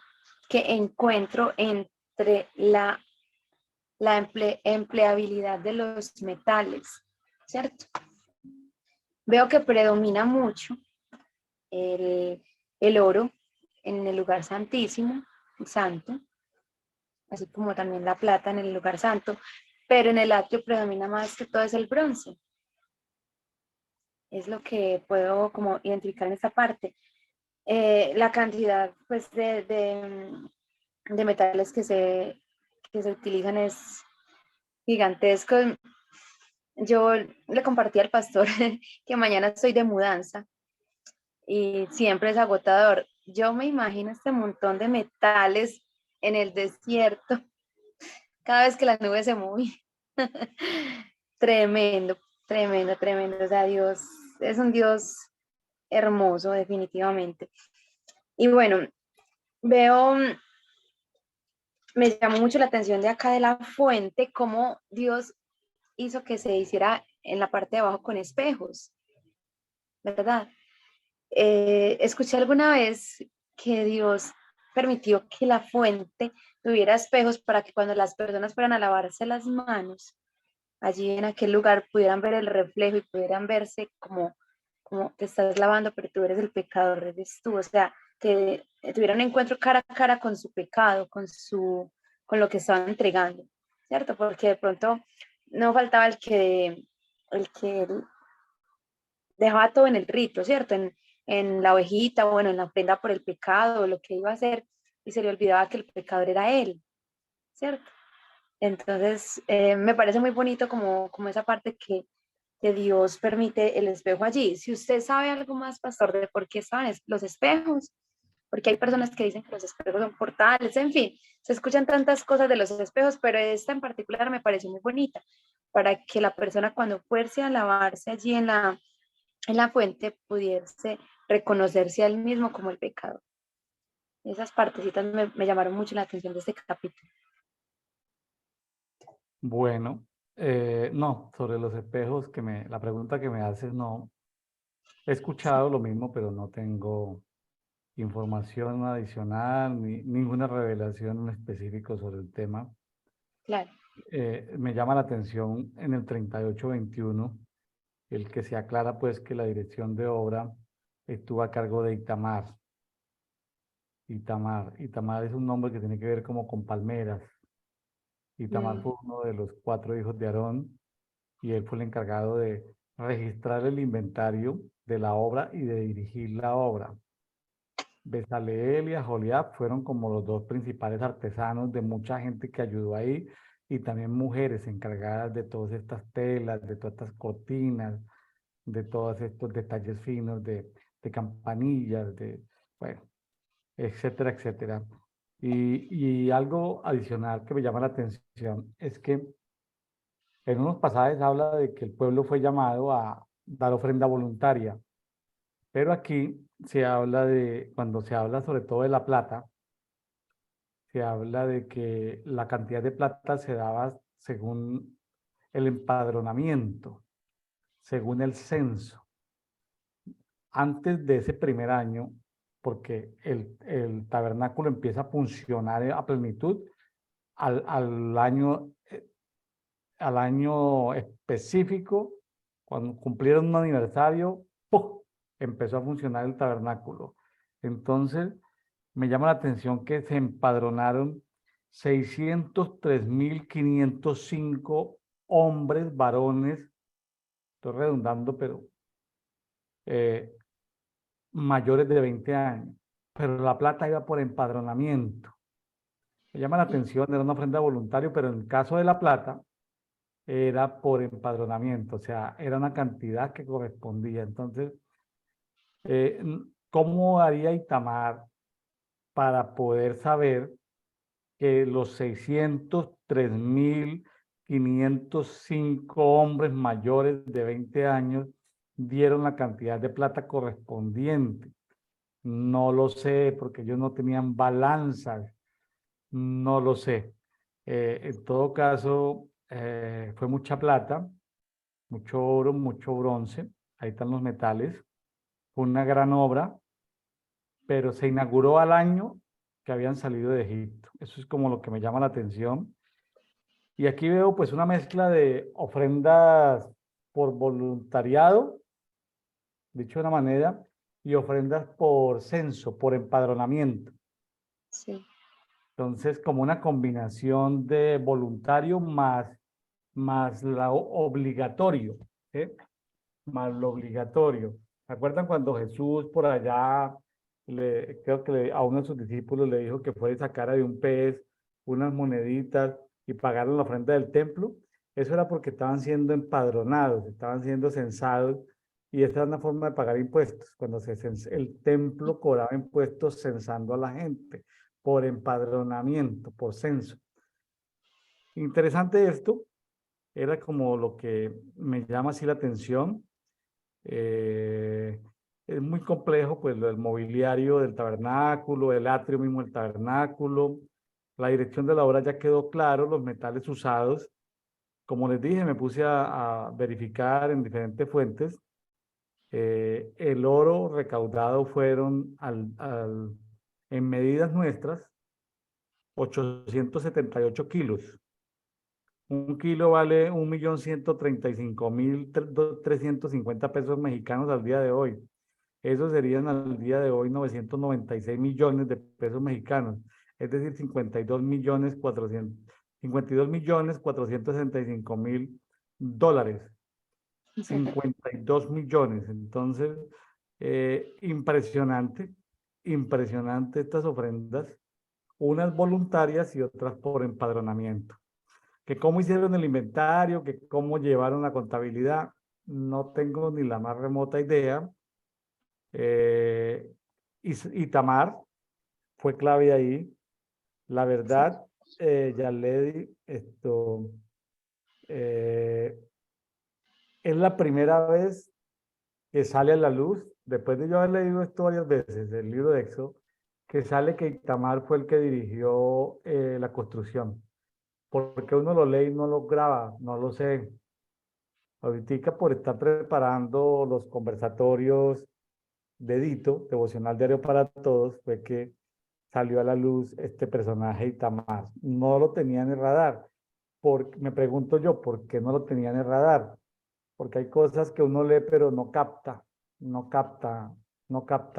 que encuentro entre la empleabilidad de los metales, ¿cierto? Veo que predomina mucho el oro en el lugar santísimo, santo, así como también la plata en el lugar santo, pero en el atrio predomina más que todo es el bronce. Es lo que puedo como identificar en esta parte. La cantidad pues de metales que se utilizan es gigantesco. Yo le compartí al pastor que mañana estoy de mudanza y siempre es agotador. Yo me imagino este montón de metales en el desierto cada vez que la nube se mueve. Tremendo, tremendo, tremendo. O sea, Dios es un Dios hermoso, definitivamente. Y bueno, veo, me llamó mucho la atención de acá de la fuente, cómo Dios hizo que se hiciera en la parte de abajo con espejos, ¿verdad? Escuché alguna vez que Dios permitió que la fuente tuviera espejos para que cuando las personas fueran a lavarse las manos, allí en aquel lugar pudieran ver el reflejo y pudieran verse como te estás lavando, pero tú eres el pecador, eres tú. O sea, que tuvieran un encuentro cara a cara con su pecado, con lo que estaban entregando. ¿cierto? Porque de pronto no faltaba el que dejaba todo en el rito, ¿cierto? En la ovejita, bueno, en la ofrenda por el pecado, lo que iba a hacer, y se le olvidaba que el pecador era él, ¿cierto? Entonces, me parece muy bonito como esa parte que Dios permite el espejo allí. Si usted sabe algo más, pastor, de por qué estaban los espejos, porque hay personas que dicen que los espejos son portales, en fin, se escuchan tantas cosas de los espejos, pero esta en particular me pareció muy bonita, para que la persona cuando fuese a lavarse allí en la fuente pudiese reconocerse a él mismo como el pecador. Esas partecitas me llamaron mucho la atención de este capítulo. Bueno, no, sobre los espejos, la pregunta que me haces, no. He escuchado lo mismo, pero no tengo información adicional ni ninguna revelación en específico sobre el tema. Claro. Me llama la atención en el 3821, el que se aclara pues que la dirección de obra estuvo a cargo de Itamar. Itamar es un nombre que tiene que ver como con palmeras. Itamar fue uno de los 4 hijos de Aarón y él fue el encargado de registrar el inventario de la obra y de dirigir la obra. Bezaleel y Aholiab fueron como los 2 principales artesanos de mucha gente que ayudó ahí y también mujeres encargadas de todas estas telas, de todas estas cortinas, de todos estos detalles finos de campanillas, bueno, etcétera, etcétera. Y algo adicional que me llama la atención es que en unos pasajes habla de que el pueblo fue llamado a dar ofrenda voluntaria, pero aquí se habla cuando se habla sobre todo de la plata, se habla de que la cantidad de plata se daba según el empadronamiento, según el censo. Antes de ese primer año, porque el tabernáculo empieza a funcionar a plenitud al año específico, cuando cumplieron un aniversario, ¡pum!, empezó a funcionar el tabernáculo. Entonces, me llama la atención que se empadronaron 603.505 hombres, varones, estoy redundando, pero mayores de 20 años. Pero la plata iba por empadronamiento. Me llama la atención, era una ofrenda voluntaria, pero en el caso de la plata, era por empadronamiento, o sea, era una cantidad que correspondía. Entonces, ¿cómo haría Itamar para poder saber que los 603.505 hombres mayores de 20 años dieron la cantidad de plata correspondiente? No lo sé, porque ellos no tenían balanzas, no lo sé. En todo caso, fue mucha plata, mucho oro, mucho bronce, ahí están los metales. Fue una gran obra, pero se inauguró al año que habían salido de Egipto. Eso es como lo que me llama la atención. Y aquí veo pues una mezcla de ofrendas por voluntariado, dicho de una manera, y ofrendas por censo, por empadronamiento. Sí. Entonces, como una combinación de voluntario más obligatorio, ¿sí? Más lo obligatorio. ¿Se acuerdan cuando Jesús por allá, creo que a uno de sus discípulos le dijo que fuera y sacara de un pez unas moneditas y pagaran la ofrenda del templo? Eso era porque estaban siendo empadronados, estaban siendo censados, y esta era una forma de pagar impuestos. Cuando el templo cobraba impuestos censando a la gente por empadronamiento, por censo. Interesante esto, era como lo que me llama así la atención. Es muy complejo, pues, el mobiliario del tabernáculo, el atrio mismo del tabernáculo. La dirección de la obra ya quedó claro, los metales usados. Como les dije, me puse a verificar en diferentes fuentes. El oro recaudado fueron en medidas nuestras 878 kilos. Un kilo vale 1.135.350 pesos mexicanos al día de hoy. Eso serían al día de hoy 996 millones de pesos mexicanos, es decir, 52.400.000 $52.465.000. 52 millones. Entonces, impresionante estas ofrendas, unas voluntarias y otras por empadronamiento. Que cómo hicieron el inventario, que cómo llevaron la contabilidad, no tengo ni la más remota idea. Y Tamar fue clave ahí. La verdad, Yarledi, es la primera vez que sale a la luz, después de yo haber leído esto varias veces, el libro de Éxodo, que sale que Itamar fue el que dirigió la construcción. Porque uno lo lee y no lo graba, no lo sé. Ahorita por estar preparando los conversatorios de Dito, Devocional Diario para Todos, fue que salió a la luz este personaje Itamar. No lo tenía en el radar. Me pregunto yo, ¿por qué no lo tenía en el radar? Porque hay cosas que uno lee pero no capta,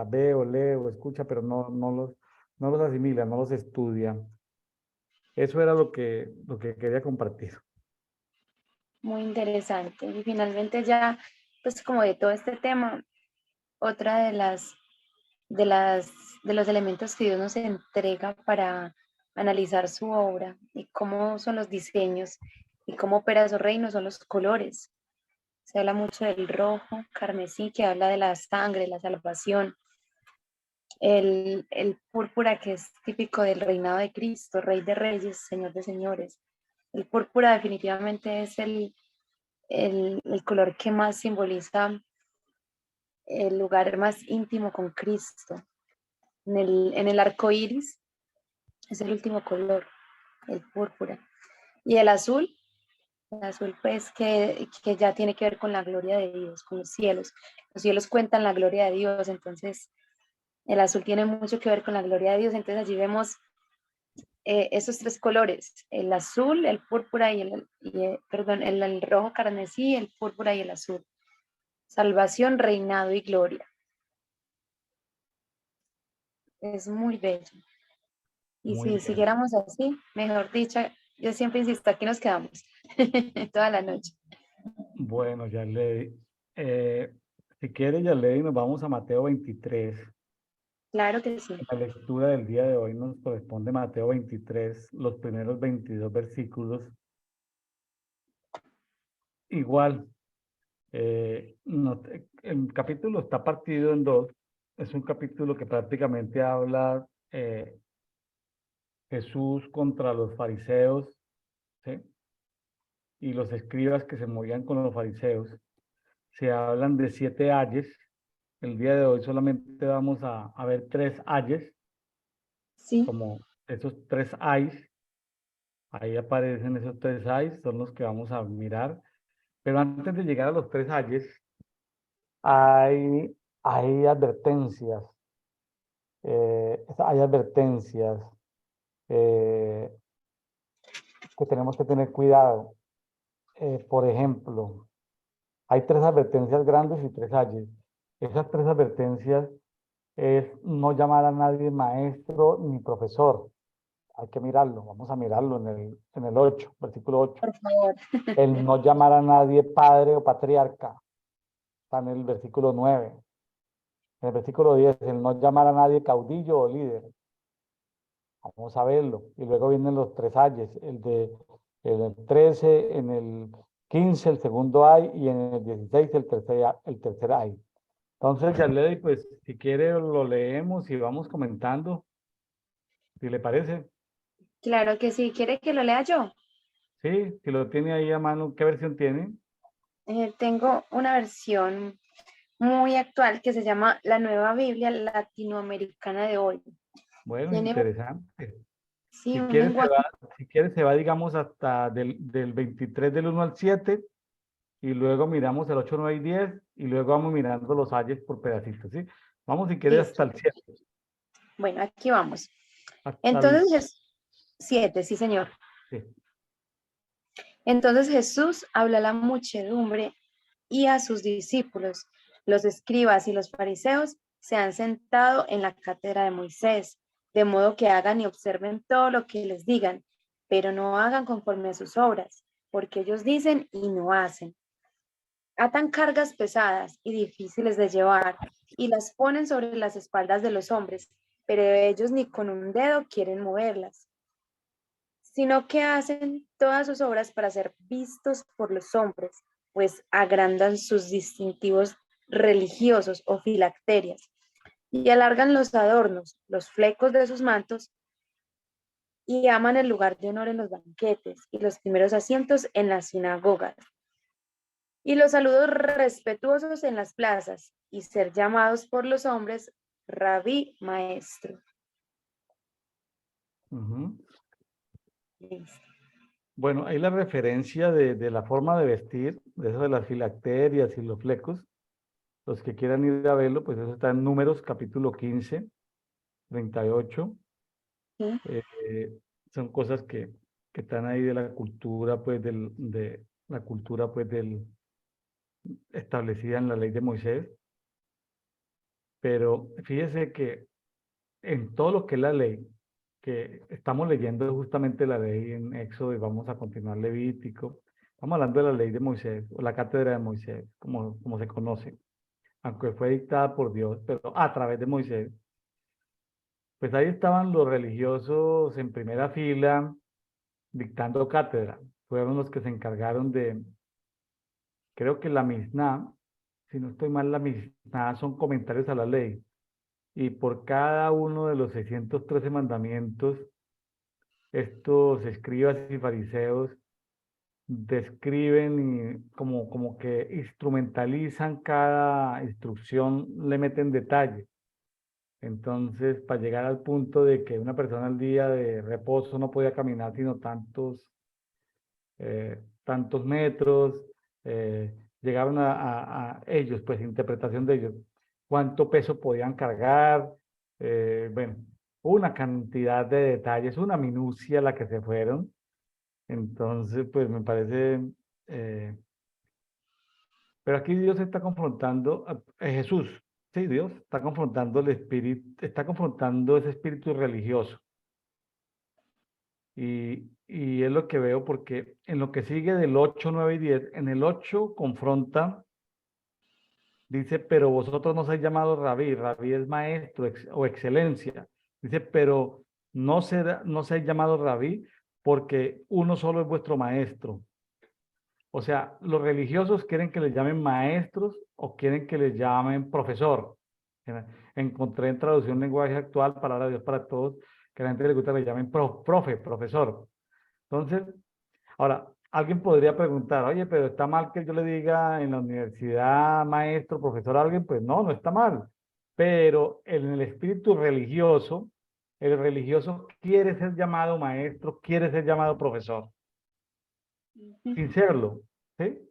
ve o lee o escucha, pero no los asimila, no los estudia. Eso era lo que quería compartir. Muy interesante. Y finalmente ya, pues como de todo este tema, otra de los elementos que Dios nos entrega para analizar su obra y cómo son los diseños y cómo opera su reino son los colores. Se habla mucho del rojo, carmesí, que habla de la sangre, la salvación. El púrpura, que es típico del reinado de Cristo, Rey de Reyes, Señor de Señores. El púrpura definitivamente es el color que más simboliza el lugar más íntimo con Cristo. En el arco iris es el último color, el púrpura. Y el azul pues que ya tiene que ver con la gloria de Dios, con los cielos. Los cielos cuentan la gloria de Dios, entonces el azul tiene mucho que ver con la gloria de Dios. Entonces allí vemos esos tres colores, el azul, el púrpura el rojo carmesí, el púrpura y el azul. Salvación, reinado y gloria. Es muy bello. Y Muy si bien. siguiéramos así, mejor dicho, yo siempre insisto, aquí nos quedamos toda la noche. Bueno, Yarledi, si quiere, Yarledi, nos vamos a Mateo 23. Claro que sí. La lectura del día de hoy nos corresponde Mateo 23, los primeros 22 versículos. Igual, el capítulo está partido en dos. Es un capítulo que prácticamente habla Jesús contra los fariseos, ¿sí? Y los escribas que se movían con los fariseos. Se hablan de 7 ayes. El día de hoy solamente vamos a ver 3 ayes, Sí, como esos 3 ayes. Ahí aparecen esos 3 ayes, son los que vamos a mirar. Pero antes de llegar a los 3 ayes, hay advertencias. Hay advertencias que tenemos que tener cuidado. Por ejemplo, hay 3 advertencias grandes y 3 ayes. Esas 3 advertencias es no llamar a nadie maestro ni profesor. Hay que mirarlo, vamos a mirarlo en el 8, versículo 8. por favor. El no llamar a nadie padre o patriarca, está en el versículo 9. En el versículo 10, el no llamar a nadie caudillo o líder. Vamos a verlo. Y luego vienen los 3 ayes, en el 13, en el 15 el segundo ay y en el 16 el tercer ay. Entonces, Yarledi, pues si quiere lo leemos y vamos comentando, si le parece. Claro que sí. ¿Quiere que lo lea yo? Sí, si lo tiene ahí a mano, ¿qué versión tiene? Tengo una versión muy actual que se llama La Nueva Biblia Latinoamericana de hoy. Bueno, Tiene, interesante. sí, Si un quieres, lenguaje. se va, digamos, hasta del 23 del 1 al 7, y luego miramos el 8, 9 y 10, y luego vamos mirando los ayes por pedacitos, ¿sí? Vamos, si quieres, hasta Listo. el 7. Bueno, aquí vamos. Hasta el Entonces, 7, sí, señor. sí. Entonces Jesús habla a la muchedumbre y a sus discípulos. Los escribas y los fariseos se han sentado en la cátedra de Moisés, de modo que hagan y observen todo lo que les digan. pero no hagan conforme a sus obras, porque ellos dicen y no hacen. Atan cargas pesadas y difíciles de llevar y las ponen sobre las espaldas de los hombres, pero ellos ni con un dedo quieren moverlas, sino que hacen todas sus obras para ser vistos por los hombres, pues agrandan sus distintivos religiosos o filacterias y alargan los adornos, los flecos de sus mantos y aman el lugar de honor en los banquetes y los primeros asientos en las sinagogas y los saludos respetuosos en las plazas y ser llamados por los hombres rabí, maestro. Ujú. Listo. Bueno, ahí la referencia de la forma de vestir, de eso de las filacterias y los flecos, los que quieran ir a verlo, pues eso está en Números capítulo 15, 38. ¿Sí? Son cosas que están ahí de la cultura, pues, de la cultura, pues, establecida en la ley de Moisés. Pero fíjese que en todo lo que es la ley, que estamos leyendo justamente la ley en Éxodo y vamos a continuar Levítico, estamos hablando de la ley de Moisés, o la cátedra de Moisés, como se conoce, aunque fue dictada por Dios, pero a través de Moisés. Pues ahí estaban los religiosos en primera fila dictando cátedra. Fueron los que se encargaron de, creo que la Misná, si no estoy mal, la Misná son comentarios a la ley. Y por cada uno de los 613 mandamientos, estos escribas y fariseos describen y como que instrumentalizan cada instrucción, le meten detalle. Entonces, para llegar al punto de que una persona al día de reposo no podía caminar sino tantos metros, llegaron a ellos, pues interpretación de ellos, cuánto peso podían cargar, bueno, una cantidad de detalles, una minucia a la que se fueron. Entonces, pues me parece, eh, pero aquí Dios está confrontando, Jesús, sí, Dios está confrontando el espíritu, está confrontando ese espíritu religioso. Y es lo que veo porque en lo que sigue del 8, 9 y 10, en el 8 confronta, dice, pero vosotros no sois llamados rabí, rabí es maestro o excelencia. Dice, pero no seáis llamados rabí porque uno solo es vuestro maestro. O sea, los religiosos quieren que les llamen maestros o quieren que les llamen profesor. Encontré en traducción lenguaje actual, palabra de Dios para todos, que a la gente le gusta que le llamen profesor. Entonces, ahora, alguien podría preguntar, oye, pero está mal que yo le diga en la universidad maestro, profesor a alguien. Pues no, no está mal. Pero en el espíritu religioso, el religioso quiere ser llamado maestro, quiere ser llamado profesor, sin serlo. ¿Sí?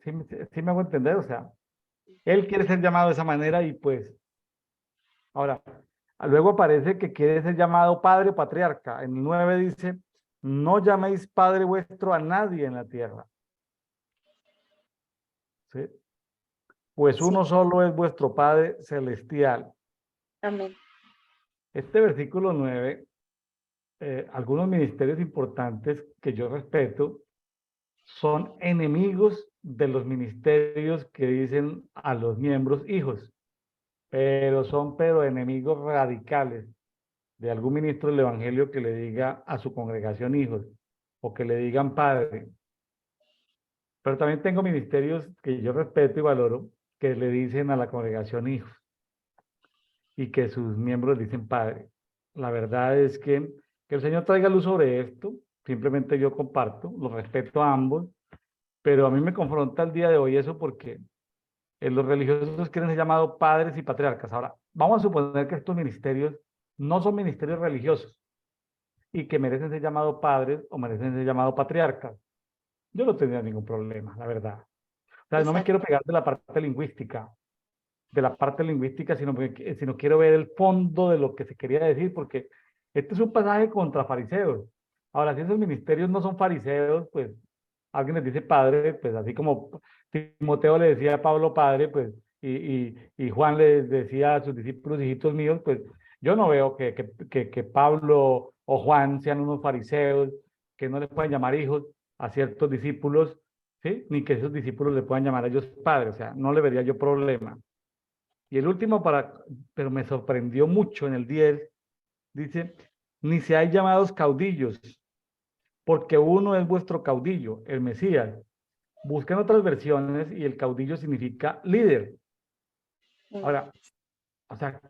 ¿Sí me hago entender? O sea, él quiere ser llamado de esa manera y pues, ahora, luego aparece que quiere ser llamado padre o patriarca. En el 9 dice, no llaméis padre vuestro a nadie en la tierra. ¿Sí? Pues Sí. uno solo es vuestro Padre celestial. Amén. Este versículo 9, algunos ministerios importantes que yo respeto son enemigos de los ministerios que dicen a los miembros hijos, pero enemigos radicales de algún ministro del Evangelio que le diga a su congregación hijos o que le digan padre. Pero también tengo ministerios que yo respeto y valoro que le dicen a la congregación hijos y que sus miembros dicen padre. La verdad es que el Señor traiga luz sobre esto. Simplemente yo comparto, lo respeto a ambos, pero a mí me confronta el día de hoy eso porque los religiosos quieren ser llamados padres y patriarcas. Ahora, vamos a suponer que estos ministerios no son ministerios religiosos y que merecen ser llamados padres o merecen ser llamados patriarcas. Yo no tendría ningún problema, la verdad. O sea, no me Exacto. quiero pegar de la parte lingüística, sino quiero ver el fondo de lo que se quería decir, porque este es un pasaje contra fariseos. Ahora, si esos ministerios no son fariseos, pues alguien les dice padre, pues así como Timoteo le decía a Pablo padre, pues, y Juan les decía a sus discípulos, hijitos míos, pues yo no veo que Pablo o Juan sean unos fariseos que no le puedan llamar hijos a ciertos discípulos, ¿sí? Ni que esos discípulos le puedan llamar a ellos padres, o sea, no le vería yo problema. Y el último, pero me sorprendió mucho en el 10, dice, ni seáis llamados caudillos, porque uno es vuestro caudillo, el Mesías. Busquen otras versiones y el caudillo significa líder. Ahora, o sea,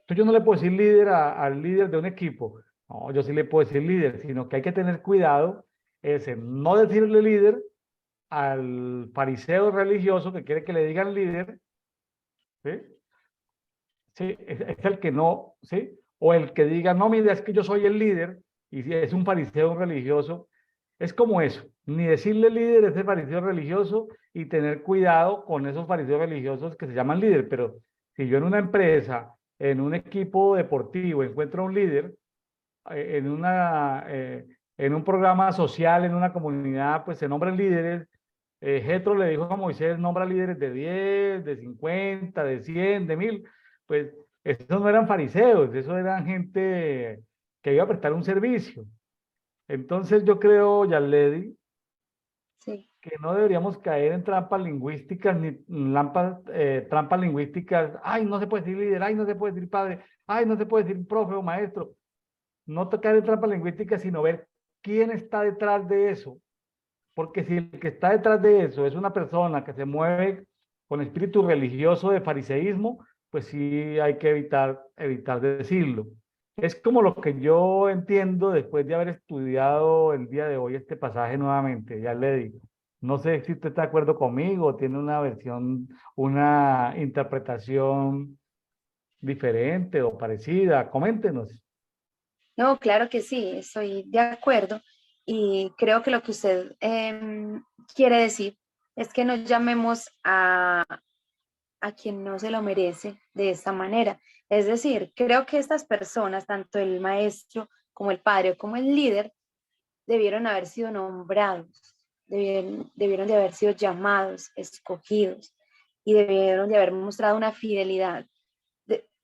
yo no le puedo decir líder al líder de un equipo. No, yo sí le puedo decir líder, sino que hay que tener cuidado ese, no decirle líder al fariseo religioso que quiere que le digan líder, ¿sí? Sí, es el que no, ¿sí? O el que diga, no, mira, es que yo soy el líder, y si es un fariseo religioso, es como eso, ni decirle líder a ese fariseo religioso y tener cuidado con esos fariseos religiosos que se llaman líder, pero si yo en una empresa, en un equipo deportivo encuentro un líder, en un programa social, en una comunidad, pues se nombran líderes. Jetro le dijo a Moisés, nombra líderes de 10, de 50, de 100, de 1000. Pues esos no eran fariseos, esos eran gente que iba a prestar un servicio. Entonces yo creo, Yaledi, Sí. que no deberíamos caer en trampas lingüísticas, ni trampas lingüísticas, ay, no se puede decir líder, ay, no se puede decir padre, ay, no se puede decir profe o maestro. No tocar en trampa lingüística, sino ver quién está detrás de eso. Porque si el que está detrás de eso es una persona que se mueve con espíritu religioso de fariseísmo, pues sí hay que evitar decirlo. Es como lo que yo entiendo después de haber estudiado el día de hoy este pasaje nuevamente, ya le digo. No sé si usted está de acuerdo conmigo, o tiene una versión, una interpretación diferente o parecida. Coméntenos. No, claro que sí, estoy de acuerdo y creo que lo que usted quiere decir es que no llamemos a quien no se lo merece de esta manera. Es decir, creo que estas personas, tanto el maestro como el padre como el líder, debieron haber sido nombrados, debieron de haber sido llamados, escogidos y debieron de haber mostrado una fidelidad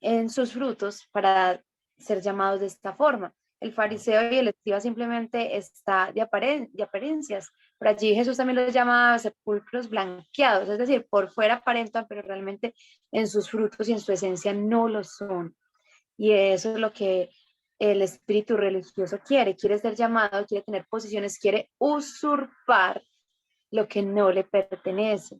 en sus frutos para ser llamados de esta forma. El fariseo y el escriba simplemente está de apariencias. Por allí Jesús también los llama sepulcros blanqueados, es decir, por fuera aparentan, pero realmente en sus frutos y en su esencia no lo son. Y eso es lo que el espíritu religioso quiere ser llamado, quiere tener posiciones, quiere usurpar lo que no le pertenece.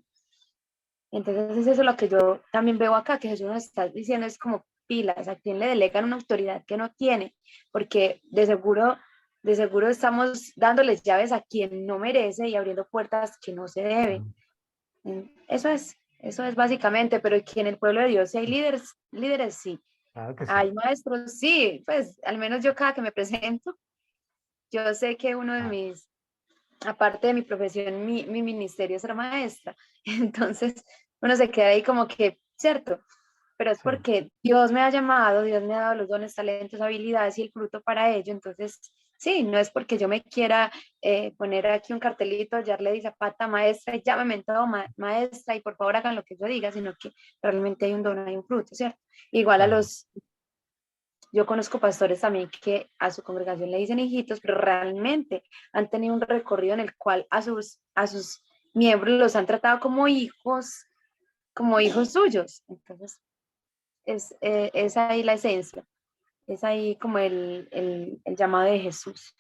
Entonces eso es lo que yo también veo acá, que Jesús nos está diciendo, es como pilas, a quien le delegan una autoridad que no tiene, porque de seguro estamos dándoles llaves a quien no merece y abriendo puertas que no se deben. Eso es básicamente, pero que en el pueblo de Dios sí hay líderes, líderes sí, Claro que sí. hay maestros sí, pues al menos yo cada que me presento, yo sé que uno de Ah, mis aparte de mi profesión, mi ministerio es ser maestra. Entonces, uno se queda ahí como que, cierto, pero es sí. porque Dios me ha llamado, Dios me ha dado los dones, talentos, habilidades y el fruto para ello. Entonces, sí, no es porque yo me quiera poner aquí un cartelito, Yarley Zapata, maestra, y llámame en todo maestra, y por favor hagan lo que yo diga, sino que realmente hay un don, hay un fruto, ¿cierto? Igual a Claro. los yo conozco pastores también que a su congregación le dicen hijitos, pero realmente han tenido un recorrido en el cual a sus miembros los han tratado como hijos suyos. Entonces, es ahí la esencia, es ahí como el llamado de Jesús.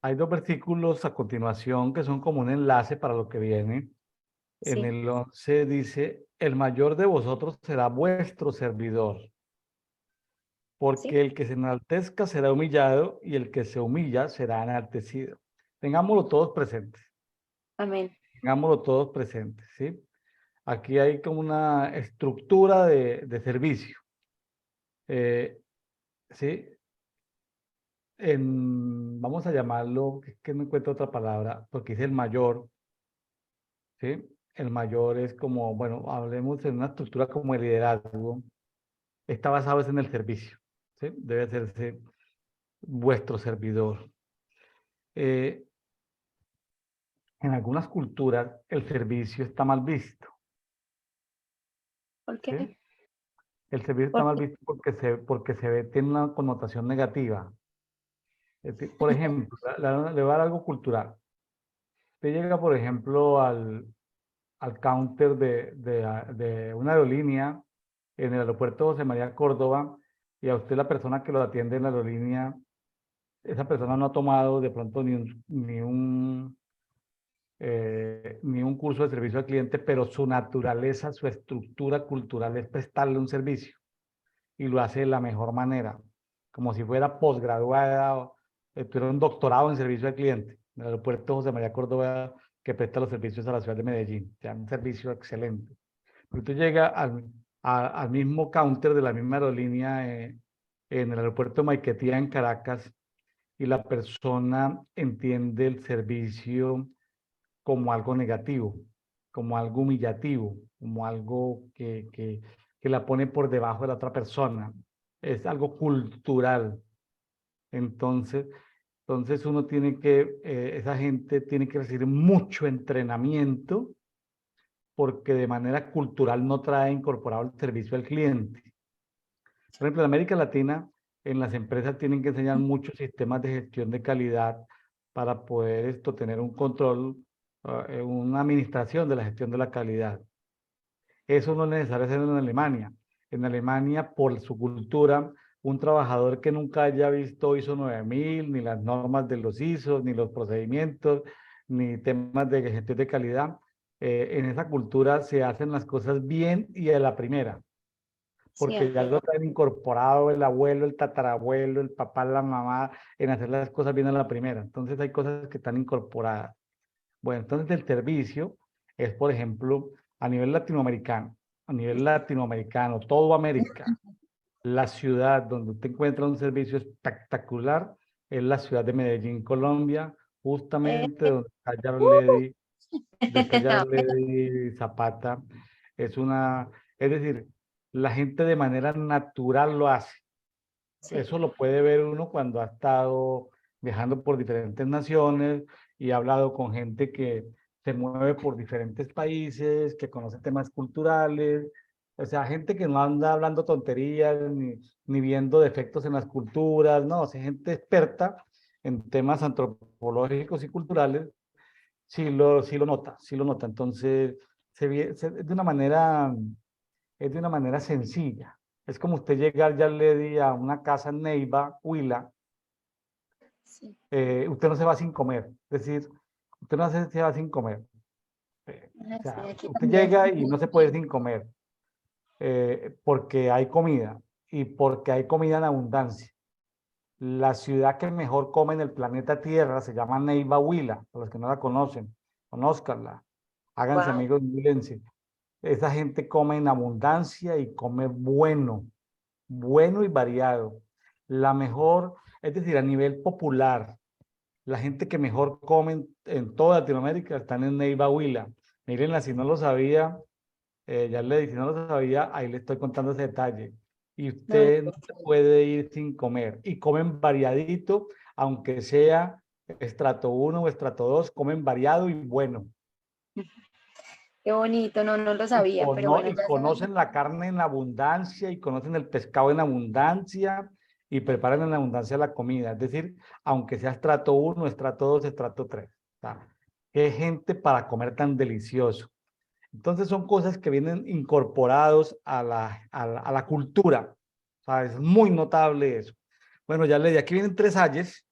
Hay dos versículos a continuación que son como un enlace para lo que viene. En Sí, el 11 dice, el mayor de vosotros será vuestro servidor, sí, porque el que se enaltezca será humillado y el que se humilla será enaltecido. Tengámoslo todos presentes, amén. tengámoslo todos presentes, ¿sí? Aquí hay como una estructura de servicio, eh, ¿sí? Vamos a llamarlo, que no encuentro otra palabra, porque es el mayor, ¿sí? El mayor es como, bueno, hablemos en una estructura como el liderazgo, está basado es en el servicio, ¿sí? Debe hacerse vuestro servidor. Eh, en algunas culturas el servicio está mal visto, ¿Por ¿sí? qué? El servicio está mal Porque visto porque se ve, tiene una connotación negativa. Por ejemplo, le voy a dar algo cultural. Usted llega, por ejemplo, al counter de una aerolínea en el aeropuerto José María Córdoba y a usted la persona que lo atiende en la aerolínea, esa persona no ha tomado de pronto ni un curso de servicio al cliente, pero su naturaleza, su estructura cultural es prestarle un servicio y lo hace de la mejor manera, como si fuera posgraduada o tuviera un doctorado en servicio al cliente. En el aeropuerto José María Córdoba, que presta los servicios a la ciudad de Medellín, te dan un servicio excelente. Usted llega al mismo counter de la misma aerolínea en el aeropuerto de Maiquetía, en Caracas, y la persona entiende el servicio como algo negativo, como algo humillativo, como algo que la pone por debajo de la otra persona. Es algo cultural. Entonces, entonces uno tiene que, esa gente tiene que recibir mucho entrenamiento porque de manera cultural no trae incorporado el servicio al cliente. Por ejemplo, en América Latina, en las empresas tienen que enseñar muchos sistemas de gestión de calidad para poder tener un control, una administración de la gestión de la calidad. Eso no es necesario hacerlo en Alemania. En Alemania, por su cultura, un trabajador que nunca haya visto ISO 9000, ni las normas de los ISO, ni los procedimientos, ni temas de gestión de calidad, en esa cultura se hacen las cosas bien y a la primera, porque ya Siempre. lo traen incorporado el abuelo, el tatarabuelo, el papá, la mamá, en hacer las cosas bien a la primera. Entonces hay cosas que están incorporadas. Bueno, entonces el servicio es, por ejemplo, a nivel latinoamericano, todo América, la ciudad donde usted encuentra un servicio espectacular es la ciudad de Medellín, Colombia, Eh, justamente uh, donde está Yarley Zapata. Es decir, la gente de manera natural lo hace. sí. Eso lo puede ver uno cuando ha estado viajando por diferentes naciones y ha hablado con gente que se mueve por diferentes países, que conoce temas culturales, o sea, gente que no anda hablando tonterías ni viendo defectos en las culturas, no, o sea, gente experta en temas antropológicos y culturales, sí lo nota, sí lo nota. Entonces, es de una manera sencilla. Es como usted llegar ya le di a una casa en Neiva, Huila, Sí. usted no se va sin comer. Es decir, usted no se va sin comer. O Sí, sea, aquí usted también. llega y no se puede ir sin comer, porque hay comida y porque hay comida en abundancia. La ciudad que mejor come en el planeta Tierra se llama Neiva, Huila, para los que no la conocen, conózcanla, háganse Wow. amigos huilenses. Esa gente come en abundancia y come bueno, bueno y variado. La mejor, es decir, a nivel popular, la gente que mejor come en toda Latinoamérica están en Neiva, Huila. Mírenla, si no lo sabía, ya le dije, si no lo sabía, ahí le estoy contando ese detalle. Y No, usted no se puede ir sin comer. Y comen variadito, aunque sea estrato 1 o estrato 2, comen variado y bueno. qué bonito, no, no lo sabía, pero bueno, Y ya sabemos. conocen la carne en abundancia y conocen el pescado en abundancia y preparan en abundancia la comida. Es decir, aunque sea estrato 1, estrato 2, estrato 3. O sea, qué gente para comer tan delicioso. Entonces son cosas que vienen incorporados a la cultura. O sea, es muy notable eso. Bueno, ya le di, aquí vienen tres ayes.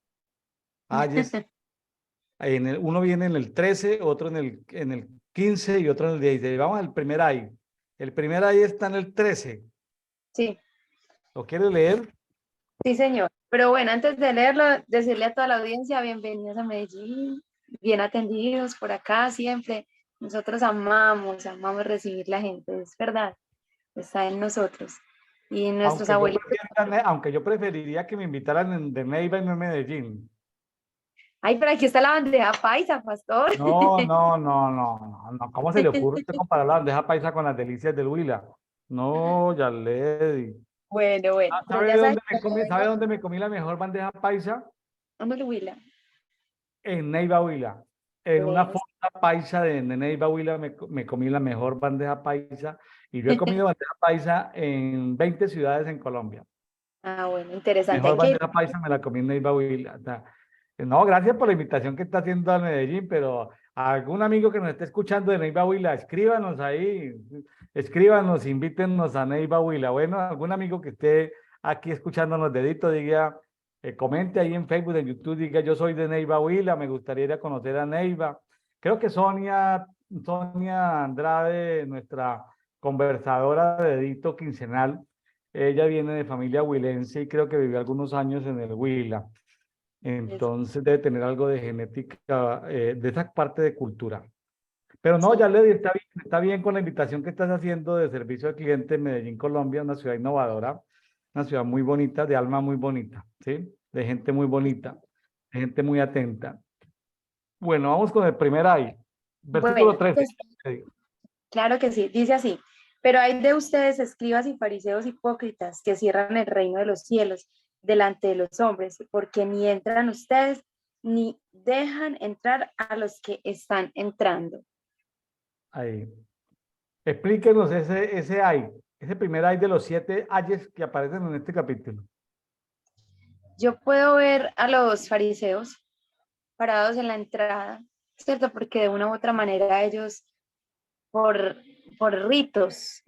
Uno viene en el 13, otro en el 15 y otro en el 16. Vamos al primer ay. El primer ay está en el 13. Sí, ¿Lo quiere leer? sí, señor. Pero bueno, antes de leerlo, decirle a toda la audiencia, bienvenidos a Medellín, bien atendidos por acá siempre. Nosotros amamos recibir la gente, es verdad, está en nosotros. Y nuestros abuelitos. Aunque yo preferiría que me invitaran de Neiva y no en Medellín. Ay, pero aquí está la bandeja paisa, pastor. No. ¿Cómo se le ocurre a usted comparar la bandeja paisa con las delicias del Huila? No, ya le di. Bueno, bueno, Ah, pero ya sabes que yo ¿sabe vengo dónde me comí la mejor bandeja paisa? a Huila. En Neiva, Huila. En una Bueno, fonda paisa de Neiva, Huila me comí la mejor bandeja paisa. Y yo he comido bandeja paisa en 20 ciudades en Colombia. Ah, bueno, interesante. Mejor Hay que ir. bandeja paisa me la comí en Neiva Huila. O sea, no, gracias por la invitación que está haciendo a Medellín, pero a algún amigo que nos esté escuchando de Neiva Huila, escríbanos ahí, escríbanos, invítennos a Neiva Huila. Bueno, algún amigo que esté aquí escuchándonos dedito, diga, comente ahí en Facebook, en YouTube, diga, yo soy de Neiva Huila, me gustaría ir a conocer a Neiva. Creo que Sonia Andrade, nuestra conversadora de dedito quincenal, ella viene de familia huilense y creo que vivió algunos años en el Huila. Entonces debe tener algo de genética, de esa parte de cultura. Pero no, Sí, ya Lady, está bien con la invitación que estás haciendo de servicio al cliente en Medellín, Colombia, una ciudad innovadora, una ciudad muy bonita, de alma muy bonita, ¿sí? De gente muy bonita, de gente muy atenta. Bueno, vamos con el primer ay, versículo bueno, 13. pues claro que sí, dice así, pero hay de ustedes, escribas y fariseos hipócritas, que cierran el reino de los cielos delante de los hombres, porque ni entran ustedes, ni dejan entrar a los que están entrando. Ahí. Explíquenos ese ay, ese primer ay de los 7 ayes que aparecen en este capítulo. Yo puedo ver a los fariseos parados en la entrada, ¿cierto? Porque de una u otra manera ellos, por, por ritos,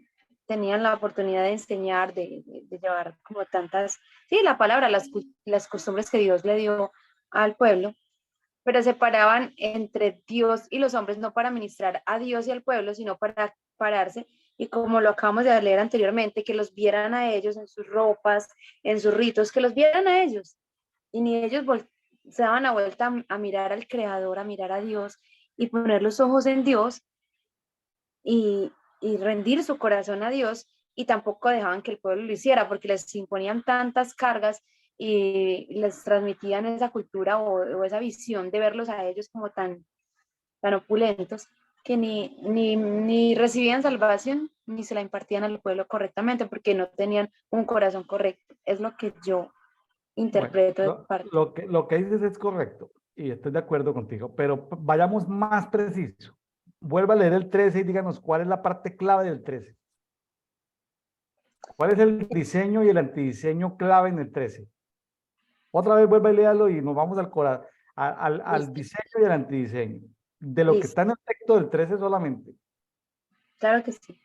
tenían la oportunidad de enseñar, de llevar como tantas, sí, la palabra, las costumbres que Dios le dio al pueblo, pero se paraban entre Dios y los hombres no para ministrar a Dios y al pueblo, sino para pararse y como lo acabamos de leer anteriormente, que los vieran a ellos en sus ropas, en sus ritos, que los vieran a ellos y ni ellos se daban la vuelta a mirar al Creador, a mirar a Dios y poner los ojos en Dios y rendir su corazón a Dios y tampoco dejaban que el pueblo lo hiciera porque les imponían tantas cargas y les transmitían esa cultura o esa visión de verlos a ellos como tan opulentos que ni recibían salvación ni se la impartían al pueblo correctamente porque no tenían un corazón correcto. Es lo que yo Bueno, interpreto de parte. lo que dices es correcto y estoy de acuerdo contigo, pero vayamos más preciso. Vuelva a leer el 13 y díganos cuál es la parte clave del 13. ¿Cuál es el diseño y el antidiseño clave en el 13? Otra vez vuelva a leerlo y nos vamos al Listo, diseño y al antidiseño. De lo que está listo, en el texto del 13 solamente. claro que sí.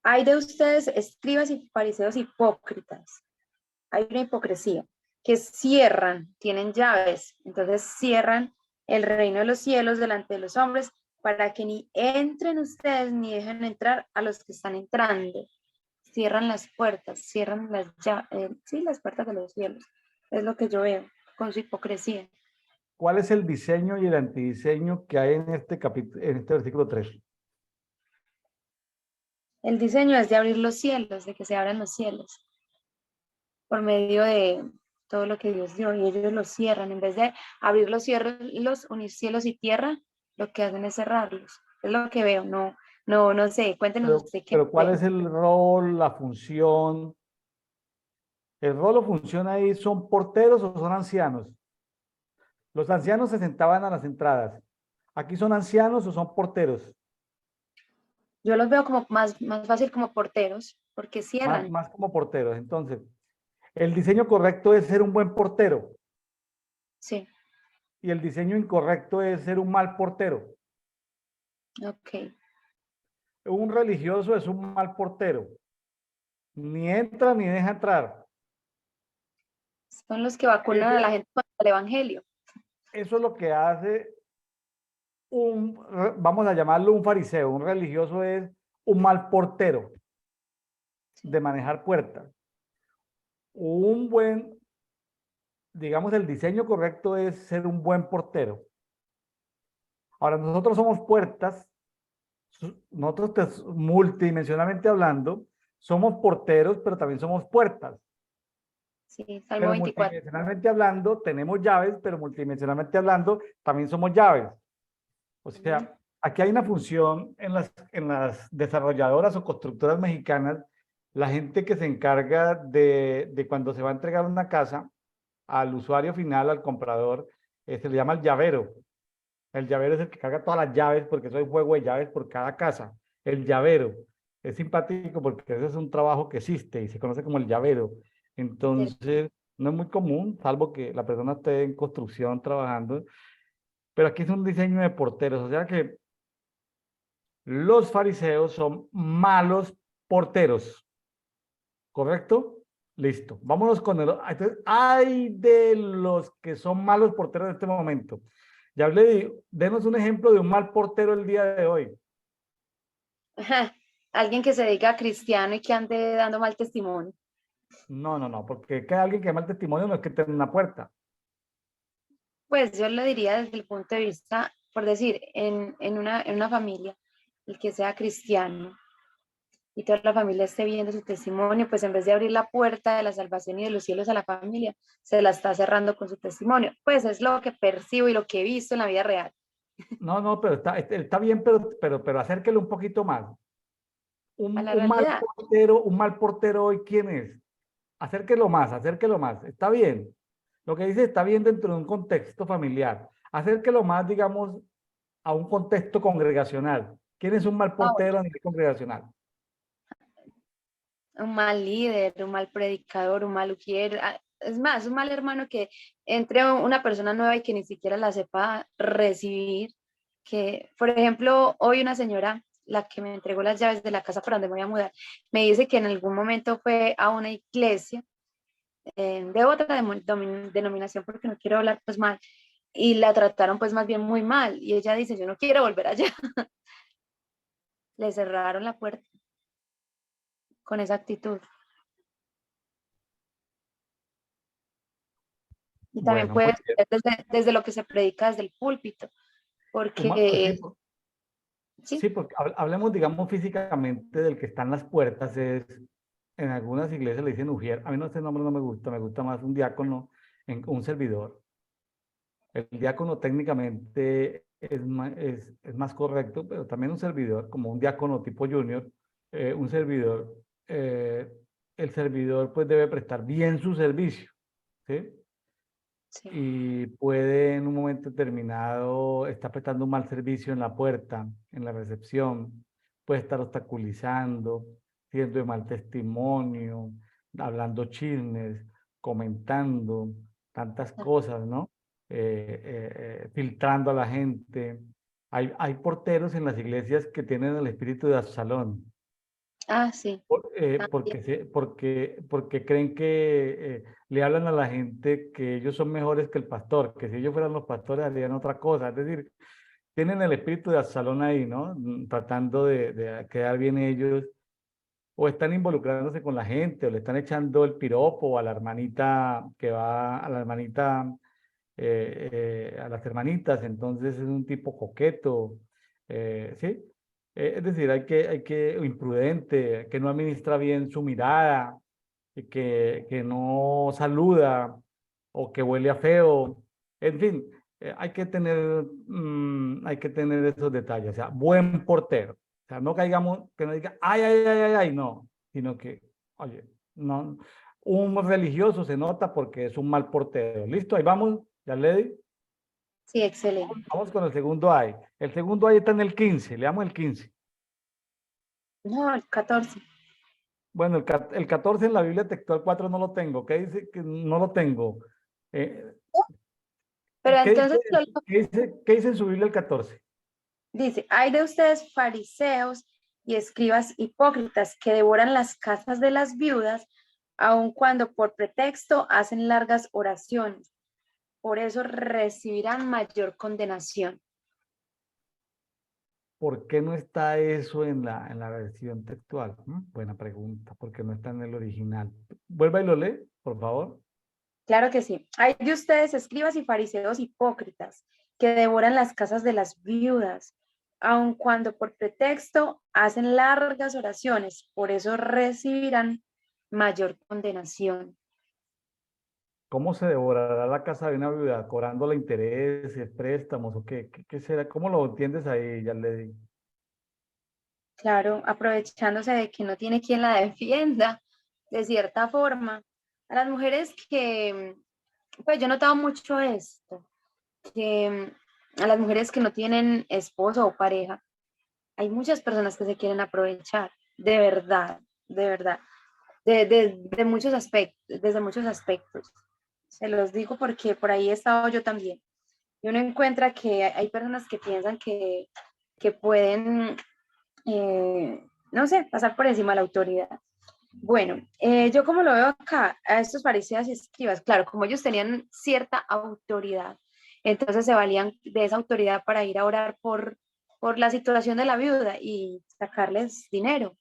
Hay de ustedes escribas y fariseos hipócritas. Hay una hipocresía que cierran, tienen llaves, entonces cierran el reino de los cielos delante de los hombres para que ni entren ustedes ni dejen entrar a los que están entrando. Cierran las puertas, cierran sí, las puertas de los cielos. Es lo que yo veo con su hipocresía. ¿Cuál es el diseño y el antidiseño que hay en este capítulo, en este versículo 13? El diseño es de abrir los cielos, de que se abran los cielos por medio de todo lo que Dios dio y ellos los cierran. En vez de abrir los cielos, unir cielos y tierra, lo que hacen es cerrarlos. Es lo que veo, no sé, cuéntenos usted qué Pero ¿cuál ve. es el rol, la función? ¿El rol o función ahí son porteros o son ancianos? Los ancianos se sentaban a las entradas. ¿Aquí son ancianos o son porteros? Yo los veo como más fácil como porteros, porque cierran. Más como porteros. Entonces, el diseño correcto es ser un buen portero Sí, y el diseño incorrecto es ser un mal portero. ok. Un religioso es un mal portero. Ni entra ni deja entrar. Son los que vacunan a la Ese, gente con el evangelio. eso es lo que hace vamos a llamarlo un fariseo. Un religioso es un mal portero Sí. de manejar puertas. Un buen, digamos, el diseño correcto es ser un buen portero. Ahora, nosotros somos puertas, nosotros multidimensionalmente hablando, somos porteros, pero también somos puertas. Sí, Salmo Pero 24. multidimensionalmente hablando, tenemos llaves, pero multidimensionalmente hablando, también somos llaves. O Ujú. sea, aquí hay una función en las desarrolladoras o constructoras mexicanas, la gente que se encarga de cuando se va a entregar una casa al usuario final, al comprador, se le llama el llavero. El llavero es el que carga todas las llaves porque eso hay juego de llaves por cada casa. El llavero es simpático porque ese es un trabajo que existe y se conoce como el llavero. Entonces, no es muy común, salvo que la persona esté en construcción trabajando, pero aquí es un diseño de porteros, o sea que los fariseos son malos porteros, ¿correcto? Listo. Vámonos con el... Entonces, hay de los que son malos porteros en este momento. Ya le denos un ejemplo de un mal portero el día de hoy. Ajá. Alguien que se diga cristiano y que ande dando mal testimonio. No, porque que alguien que da mal testimonio no es que tenga una puerta. Pues yo lo diría desde el punto de vista, por decir, en una familia, el que sea cristiano y toda la familia esté viendo su testimonio, pues en vez de abrir la puerta de la salvación y de los cielos a la familia, se la está cerrando con su testimonio. Pues es lo que percibo y lo que he visto en la vida real. No, pero está bien, pero acérquelo un poquito más. A la realidad. Un mal portero hoy, ¿quién es? Acérquelo más. Está bien. Lo que dice está bien dentro de un contexto familiar. Acérquelo más, digamos, a un contexto congregacional. ¿Quién es un mal Ah, bueno, portero a nivel congregacional? un mal líder, un mal predicador, un mal ujier. Es más, un mal hermano que entre una persona nueva y que ni siquiera la sepa recibir. Que, por ejemplo, hoy una señora, la que me entregó las llaves de la casa por donde me voy a mudar, me dice que en algún momento fue a una iglesia de otra denominación, porque no quiero hablar pues mal, y la trataron pues más bien muy mal, y ella dice, yo no quiero volver allá. Le cerraron la puerta con esa actitud. Y también Bueno, muy puede bien. ser desde lo que se predica desde el púlpito, Sí, porque sí, sí, porque hablemos, digamos, físicamente del que está en las puertas. En algunas iglesias le dicen ujier. A mí no, ese nombre no me gusta más un diácono, un servidor. El diácono técnicamente es más correcto, pero también un servidor, como un diácono tipo junior, un servidor, eh, el servidor pues debe prestar bien su servicio, ¿sí? sí. Y puede en un momento determinado estar prestando un mal servicio en la puerta, en la recepción, puede estar obstaculizando, siendo de mal testimonio, hablando chismes, comentando tantas cosas, ¿no? Filtrando a la gente. Hay porteros en las iglesias que tienen el espíritu de Absalón, Ah, sí. También. porque creen que le hablan a la gente que ellos son mejores que el pastor, que si ellos fueran los pastores harían otra cosa. Es decir, tienen el espíritu de Absalón ahí, ¿no? Tratando de quedar bien ellos, o están involucrándose con la gente, o le están echando el piropo a la hermanita que va, a la hermanita, a las hermanitas, entonces es un tipo coqueto, ¿sí? Es decir, imprudente, que no administra bien su mirada, y que no saluda, o que huele a feo, en fin, hay que tener esos detalles, o sea, buen portero, o sea, no caigamos, que no diga, ay, no, sino que, oye, no, un religioso se nota porque es un mal portero. Listo, ahí vamos, ya le di. Sí, excelente. Vamos con el segundo ay. El segundo ay está en el 15, le damos el 15. No, el 14. Bueno, el 14 en la Biblia textual 4 no lo tengo. ¿Qué dice? Que no lo tengo. Eh, Pero ¿Qué dice, entonces qué dice en su Biblia el 14? dice, hay de ustedes fariseos y escribas hipócritas que devoran las casas de las viudas, aun cuando por pretexto hacen largas oraciones. Por eso recibirán mayor condenación. ¿Por qué no está eso en la versión textual? Buena pregunta. ¿Por qué no está en el original? Vuelva y lo lee, por favor. Claro que sí. Hay de ustedes escribas y fariseos hipócritas que devoran las casas de las viudas, aun cuando por pretexto hacen largas oraciones. Por eso recibirán mayor condenación. ¿Cómo se devorará la casa de una viuda? ¿Cobrándole intereses, préstamos o qué será? ¿Cómo lo entiendes ahí, ya le di? Claro, aprovechándose de que no tiene quien la defienda, de cierta forma. A las mujeres que, pues yo he notado mucho esto, que a las mujeres que no tienen esposo o pareja, hay muchas personas que se quieren aprovechar, de verdad, de verdad. de muchos aspectos, desde muchos aspectos. Se los digo porque por ahí he estado yo también. Y uno encuentra que hay personas que piensan que pueden, no sé, pasar por encima de la autoridad. Bueno, yo como lo veo acá, a estos fariseos y escribas, claro, como ellos tenían cierta autoridad, entonces se valían de esa autoridad para ir a orar por la situación de la viuda y sacarles dinero,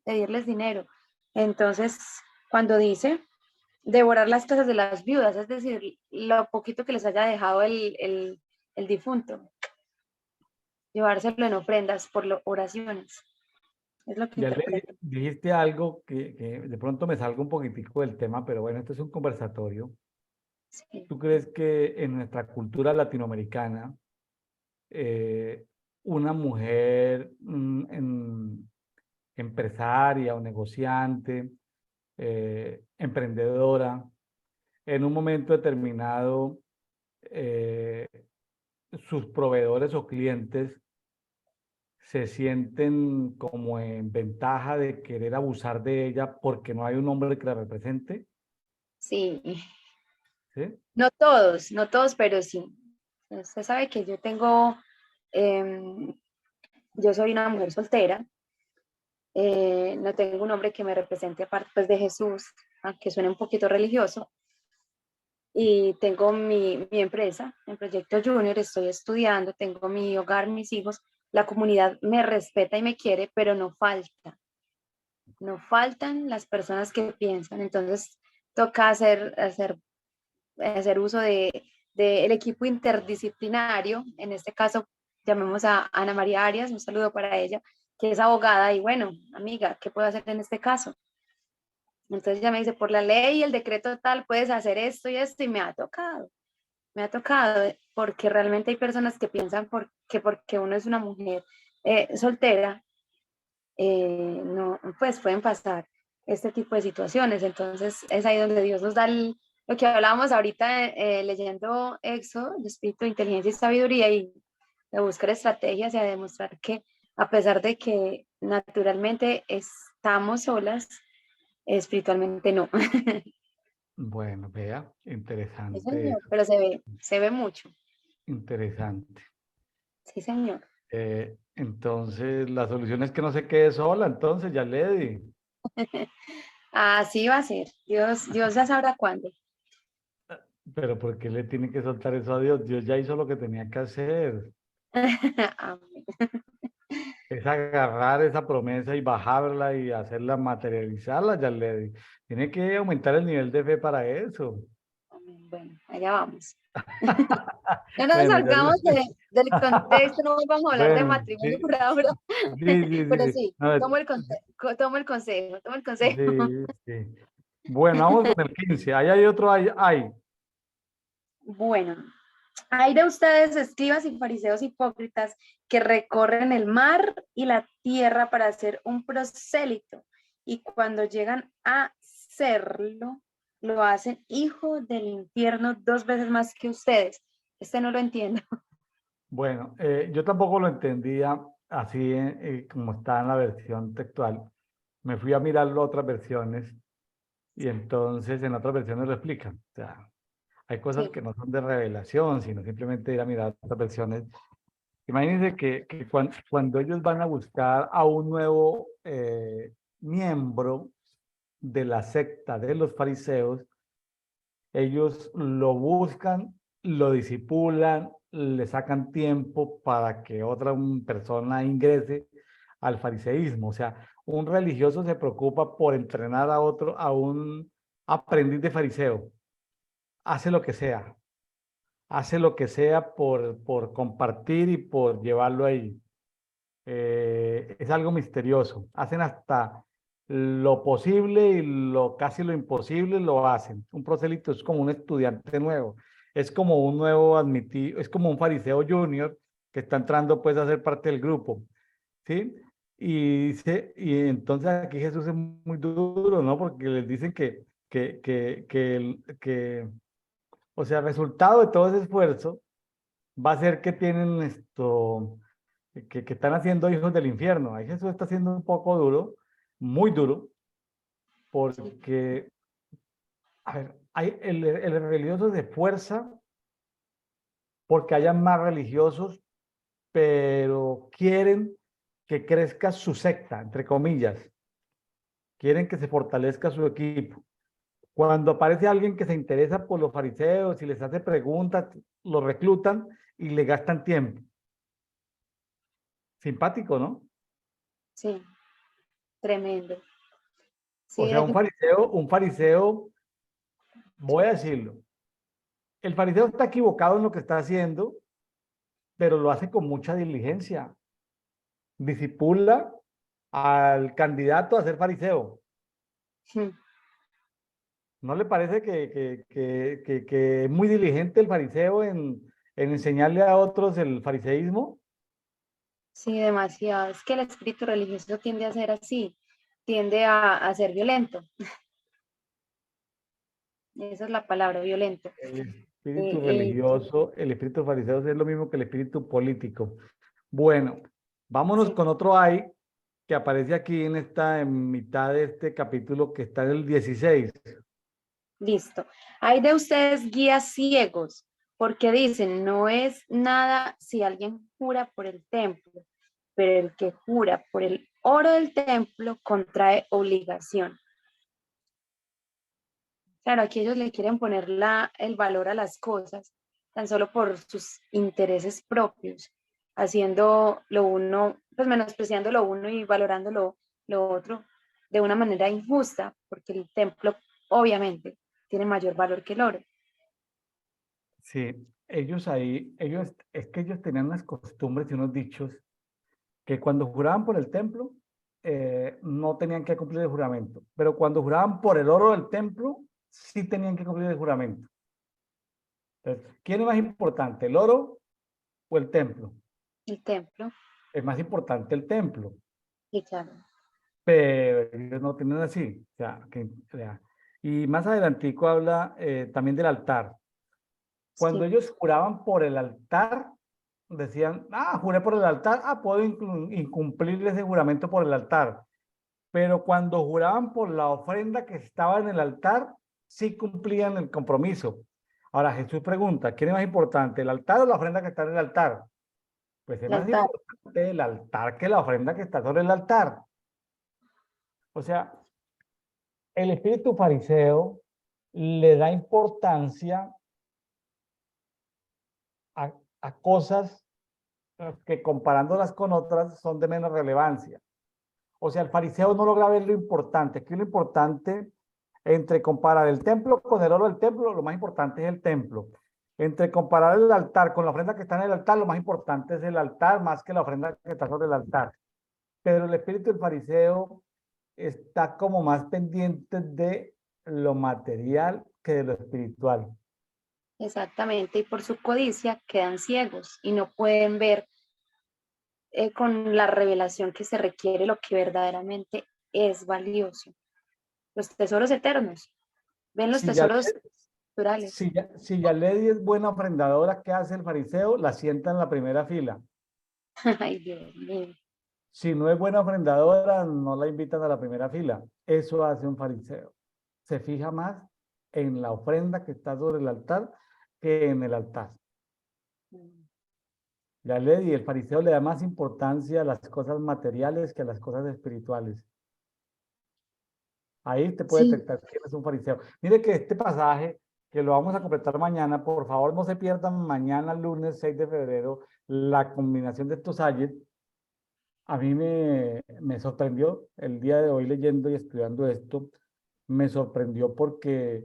pedirles dinero. Entonces, cuando dice devorar las casas de las viudas, es decir, lo poquito que les haya dejado el difunto, llevárselo en ofrendas por oraciones, es lo que Ya le interpreto. dijiste algo que de pronto me salgo un poquitico del tema, pero bueno, esto es un conversatorio. Sí. ¿Tú crees que en nuestra cultura latinoamericana eh, una mujer empresaria o negociante, emprendedora, en un momento determinado, eh, sus proveedores o clientes se sienten como en ventaja de querer abusar de ella porque no hay un hombre que la represente? Sí, ¿Sí? no todos, pero sí. Usted sabe que yo tengo, yo soy una mujer soltera, no tengo un hombre que me represente aparte pues, de Jesús, aunque suene un poquito religioso, y tengo mi empresa, en Proyecto Junior, estoy estudiando, tengo mi hogar, mis hijos, la comunidad me respeta y me quiere, pero no faltan las personas que piensan, entonces toca hacer uso de el equipo interdisciplinario, en este caso llamemos a Ana María Arias, un saludo para ella, que es abogada y bueno, amiga, ¿qué puedo hacer en este caso? Entonces ella me dice, por la ley y el decreto tal, puedes hacer esto y me ha tocado, porque realmente hay personas que piensan que porque uno es una mujer soltera, no, pues pueden pasar este tipo de situaciones. Entonces es ahí donde Dios nos da lo que hablábamos ahorita leyendo Éxodo, el espíritu de inteligencia y sabiduría y de buscar estrategias y a demostrar que a pesar de que naturalmente estamos solas, espiritualmente no. Bueno, vea, Sí, interesante señor, eso, pero se ve mucho. interesante. Sí, señor. Entonces, la solución es que no se quede sola, entonces, ya Lady. Así va a ser. Dios ya sabrá cuándo. Pero ¿por qué le tiene que soltar eso a Dios? Dios ya hizo lo que tenía que hacer. Amén. Es agarrar esa promesa y bajarla y hacerla materializarla, ya Lady. Tiene que aumentar el nivel de fe para eso. Amén. Bueno, allá vamos. No nos Bueno, ya salgamos Lady. del contexto, no vamos a hablar de Bueno, matrimonio sí, por ahora, sí, sí, pero sí. sí, No, tomo el consejo, tomo el consejo. sí, sí. Bueno, vamos con el 15. Ahí hay otro, hay. Bueno, hay de ustedes, escribas y fariseos hipócritas, que recorren el mar y la tierra para hacer un prosélito, y cuando llegan a serlo, lo hacen hijo del infierno 2 veces más que ustedes. Este no lo entiendo. Bueno, yo tampoco lo entendía así como está en la versión textual. Me fui a mirar las otras versiones y entonces en otras versiones lo explican. O sea, hay cosas Sí, que no son de revelación, sino simplemente ir a mirar otras versiones. Imagínense que cuando ellos van a buscar a un nuevo miembro de la secta de los fariseos, ellos lo buscan, lo disipulan, le sacan tiempo para que otra persona ingrese al fariseísmo. O sea, un religioso se preocupa por entrenar a otro, a un aprendiz de fariseo. Hace lo que sea. Hace lo que sea por compartir y por llevarlo ahí. Es algo misterioso. Hacen hasta lo posible y casi lo imposible lo hacen. Un prosélito es como un estudiante nuevo, es como un nuevo admitido, es como un fariseo junior que está entrando pues a ser parte del grupo, ¿sí? Y entonces aquí Jesús es muy duro, ¿no? Porque les dicen o sea, el resultado de todo ese esfuerzo va a ser que tienen que están haciendo hijos del infierno. Ahí Jesús está siendo un poco duro, muy duro, porque, a ver, el religioso se esfuerza porque hayan más religiosos, pero quieren que crezca su secta, entre comillas. Quieren que se fortalezca su equipo. Cuando aparece alguien que se interesa por los fariseos y les hace preguntas, los reclutan y le gastan tiempo. Simpático, ¿no? Sí, tremendo. O Sí, sea, un fariseo, voy a decirlo, el fariseo está equivocado en lo que está haciendo, pero lo hace con mucha diligencia. Disipula al candidato a ser fariseo. ¿No le parece que es muy diligente el fariseo en enseñarle a otros el fariseísmo? sí, demasiado. Es que el espíritu religioso tiende a ser así, tiende a ser violento. Esa es la palabra, violento. El espíritu Y religioso, el espíritu fariseo es lo mismo que el espíritu político. Bueno, vámonos sí, con otro ay que aparece aquí en mitad de este capítulo que está en el 16. listo. Hay de ustedes guías ciegos, porque dicen, no es nada si alguien jura por el templo, pero el que jura por el oro del templo contrae obligación. Claro, aquí ellos le quieren poner el valor a las cosas, tan solo por sus intereses propios, haciendo lo uno, pues menospreciando lo uno y valorando lo otro de una manera injusta, porque el templo obviamente tiene mayor valor que el oro. Sí, es que ellos tenían unas costumbres y unos dichos que cuando juraban por el templo, no tenían que cumplir el juramento, pero cuando juraban por el oro del templo, sí tenían que cumplir el juramento. Entonces, ¿quién es más importante, el oro o el templo? El templo, Es más importante el templo, y claro, pero ellos no tienen así. O sea, y más adelantico habla también del altar. Cuando sí, ellos juraban por el altar, decían, juré por el altar, puedo incumplir ese juramento por el altar. Pero cuando juraban por la ofrenda que estaba en el altar, sí cumplían el compromiso. Ahora Jesús pregunta, ¿quién es más importante, el altar o la ofrenda que está en el altar? Pues es el más altar, importante el altar que la ofrenda que está sobre el altar. O sea, el espíritu fariseo le da importancia a, a cosas que comparándolas con otras son de menos relevancia. O sea, el fariseo no logra ver lo importante. Aquí lo importante entre comparar el templo con el oro del templo, lo más importante es el templo. Entre comparar el altar con la ofrenda que está en el altar, lo más importante es el altar más que la ofrenda que está sobre el altar. Pero el espíritu del fariseo está como más pendiente de lo material que de lo espiritual. exactamente, y por su codicia quedan ciegos y no pueden ver con la revelación que se requiere lo que verdaderamente es valioso. Los tesoros eternos. Ven los Si ya, tesoros naturales. si ya Lady es buena ofrendadora, ¿qué hace el fariseo? La sienta en la primera fila. Ay, Dios mío. Si no es buena ofrendadora, no la invitan a la primera fila. Eso hace un fariseo. Se fija más en la ofrenda que está sobre el altar que en el altar. Ya le di, el fariseo le da más importancia a las cosas materiales que a las cosas espirituales. Ahí te puede Sí, detectar quién es un fariseo. Mire que este pasaje, que lo vamos a completar mañana, por favor no se pierdan mañana, lunes 6 de febrero, la combinación de estos ayes. A mí me sorprendió el día de hoy leyendo y estudiando esto, me sorprendió porque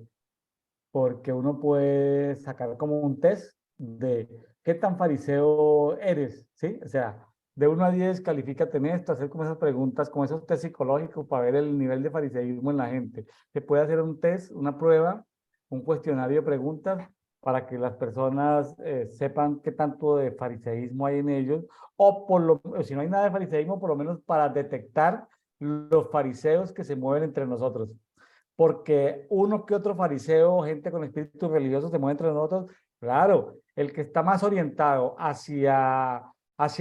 uno puede sacar como un test de qué tan fariseo eres, ¿sí? O sea, de 1 a 10 califícate en esto, hacer como esas preguntas, como esos test psicológicos para ver el nivel de fariseísmo en la gente. Se puede hacer un test, una prueba, un cuestionario de preguntas para que las personas sepan qué tanto de fariseísmo hay en ellos, o si no hay nada de fariseísmo, por lo menos para detectar los fariseos que se mueven entre nosotros porque uno que otro fariseo, gente con espíritu religioso se mueve entre nosotros. Claro, el que está más orientado hacia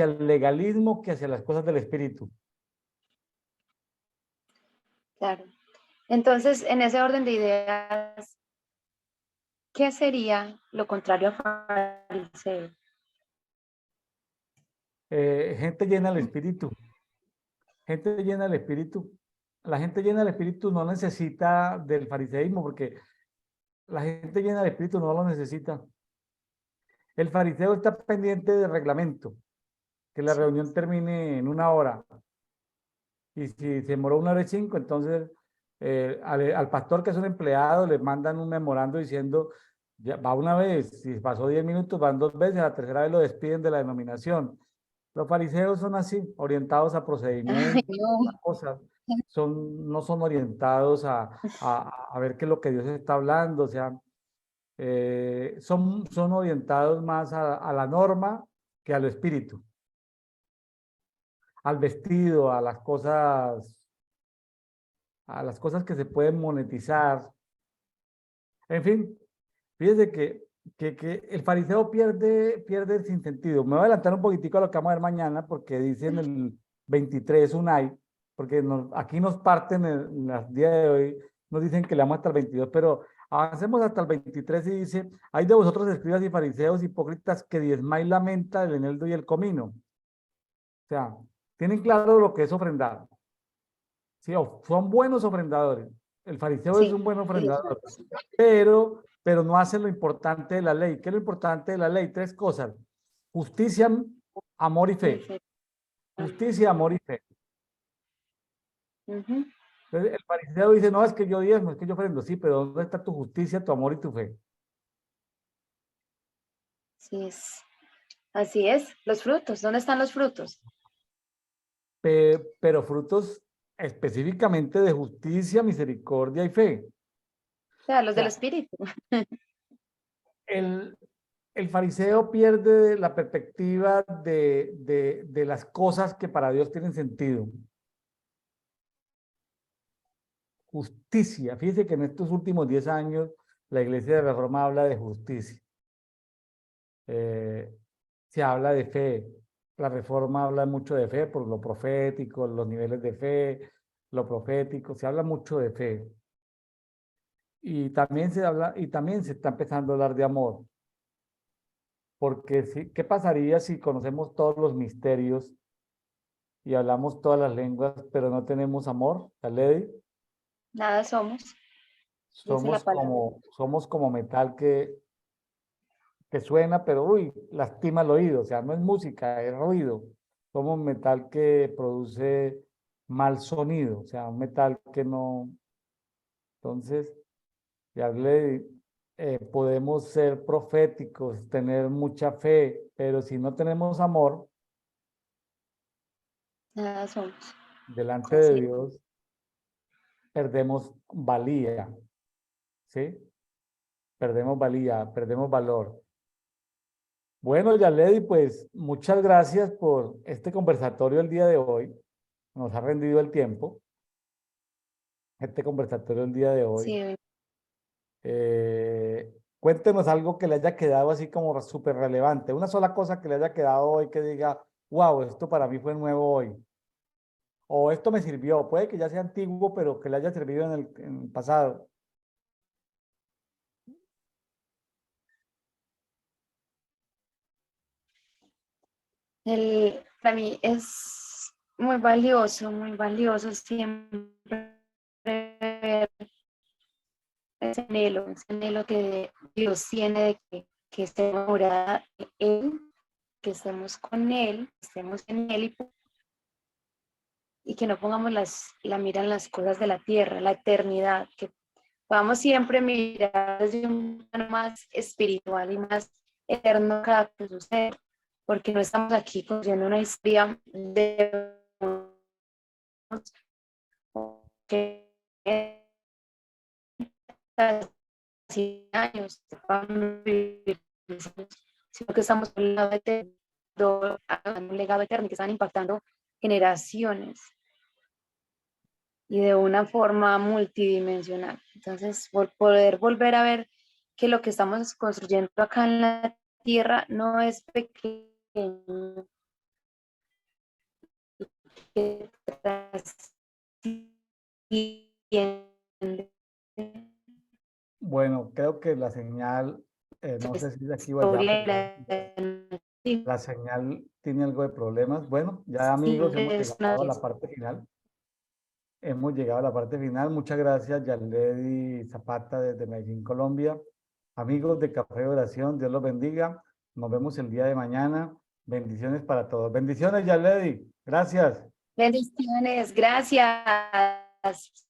el legalismo que hacia las cosas del espíritu. claro. Entonces, en ese orden de ideas, ¿qué sería lo contrario a fariseo? Gente llena del Espíritu. Gente llena del Espíritu. La gente llena del Espíritu no necesita del fariseísmo porque la gente llena del Espíritu no lo necesita. El fariseo está pendiente del reglamento, que la Sí. reunión termine en 1 hora. Y si se demoró 1 hora y 5, entonces al pastor, que es un empleado, le mandan un memorando diciendo, ya va una vez, si pasó 10 minutos, van 2 veces, a la tercera vez lo despiden de la denominación. Los fariseos son así, orientados a Ay, procedimientos, a no. cosas, no son orientados a ver qué es lo que Dios está hablando, o sea, son orientados más a la norma que al espíritu, al vestido, a las cosas que se pueden monetizar. En fin, fíjese que el fariseo pierde el sinsentido. Me voy a adelantar un poquitico a lo que vamos a ver mañana, porque dice en el 23 Unai, porque aquí nos parten en el día de hoy, nos dicen que le damos hasta el 22, pero avancemos hasta el 23 y dice, hay de vosotros escribas y fariseos hipócritas que diezmáis la menta, el eneldo y el comino. O sea, tienen claro lo que es ofrendar. Sí, son buenos ofrendadores. El fariseo es Sí, un buen y Dios ofrendador, mío. pero no hace lo importante de la ley. ¿Qué es lo importante de la ley? 3 cosas: justicia, amor y Y fe. fe. Justicia, amor y fe. Ujú. Entonces, el fariseo dice, no, es que yo diezmo, es que yo ofrendo. Sí, pero ¿dónde está tu justicia, tu amor y tu fe? Sí es. Así es. Los frutos, ¿dónde están los frutos? Pero frutos específicamente de justicia, misericordia y fe. O sea, O los del sea, espíritu. el, el fariseo pierde la perspectiva de las cosas que para Dios tienen sentido. Justicia. Fíjese que en estos últimos 10 años la Iglesia de Reforma habla de justicia. Eh, Se habla de fe. La Reforma habla mucho de fe por lo profético, los niveles de fe, lo profético. Se habla mucho de fe. Y también se está empezando a hablar de amor. Porque ¿qué pasaría si conocemos todos los misterios y hablamos todas las lenguas, pero no tenemos amor, Lady? Nada somos, dice la palabra. Somos como metal que suena, pero uy, lastima el oído. O sea, no es música, es ruido. Somos metal que produce mal sonido, o sea, un metal que no. Entonces, ya podemos ser proféticos, tener mucha fe, pero si no tenemos amor Nada somos. delante de Así es. Dios, perdemos valía, ¿sí? Perdemos valía, perdemos valor. Bueno, Yaledi, pues muchas gracias por este conversatorio el día de hoy. Nos ha rendido el tiempo, este conversatorio el día de hoy. Sí, Cuéntenos algo que le haya quedado así como súper relevante. Una sola cosa que le haya quedado hoy que diga, wow, esto para mí fue nuevo hoy. O esto me sirvió. Puede que ya sea antiguo, pero que le haya servido en el pasado. para mí es muy valioso siempre ver ese anhelo que Dios tiene de que estemos morada en Él, que estemos con Él, que estemos en Él y que no pongamos la mira en las cosas de la tierra, la eternidad, que podamos siempre mirar desde un plano más espiritual y más eterno cada que sucede, porque no estamos aquí construyendo una historia de que 100 años, sino que estamos en un legado eterno que están impactando generaciones y de una forma multidimensional. Entonces, poder volver a ver que lo que estamos construyendo acá en la Tierra no es pequeño, que trasciende Bueno, creo que la señal, no sé si es de aquí o allá, pero la señal tiene algo de problemas. Bueno, ya amigos, hemos llegado a la parte final. Hemos llegado a la parte final. Muchas gracias, Yarledi Zapata desde Medellín, Colombia. Amigos de Café de Oración, Dios los bendiga. Nos vemos el día de mañana. Bendiciones para todos. Bendiciones, Yarledi. Gracias. Bendiciones, gracias.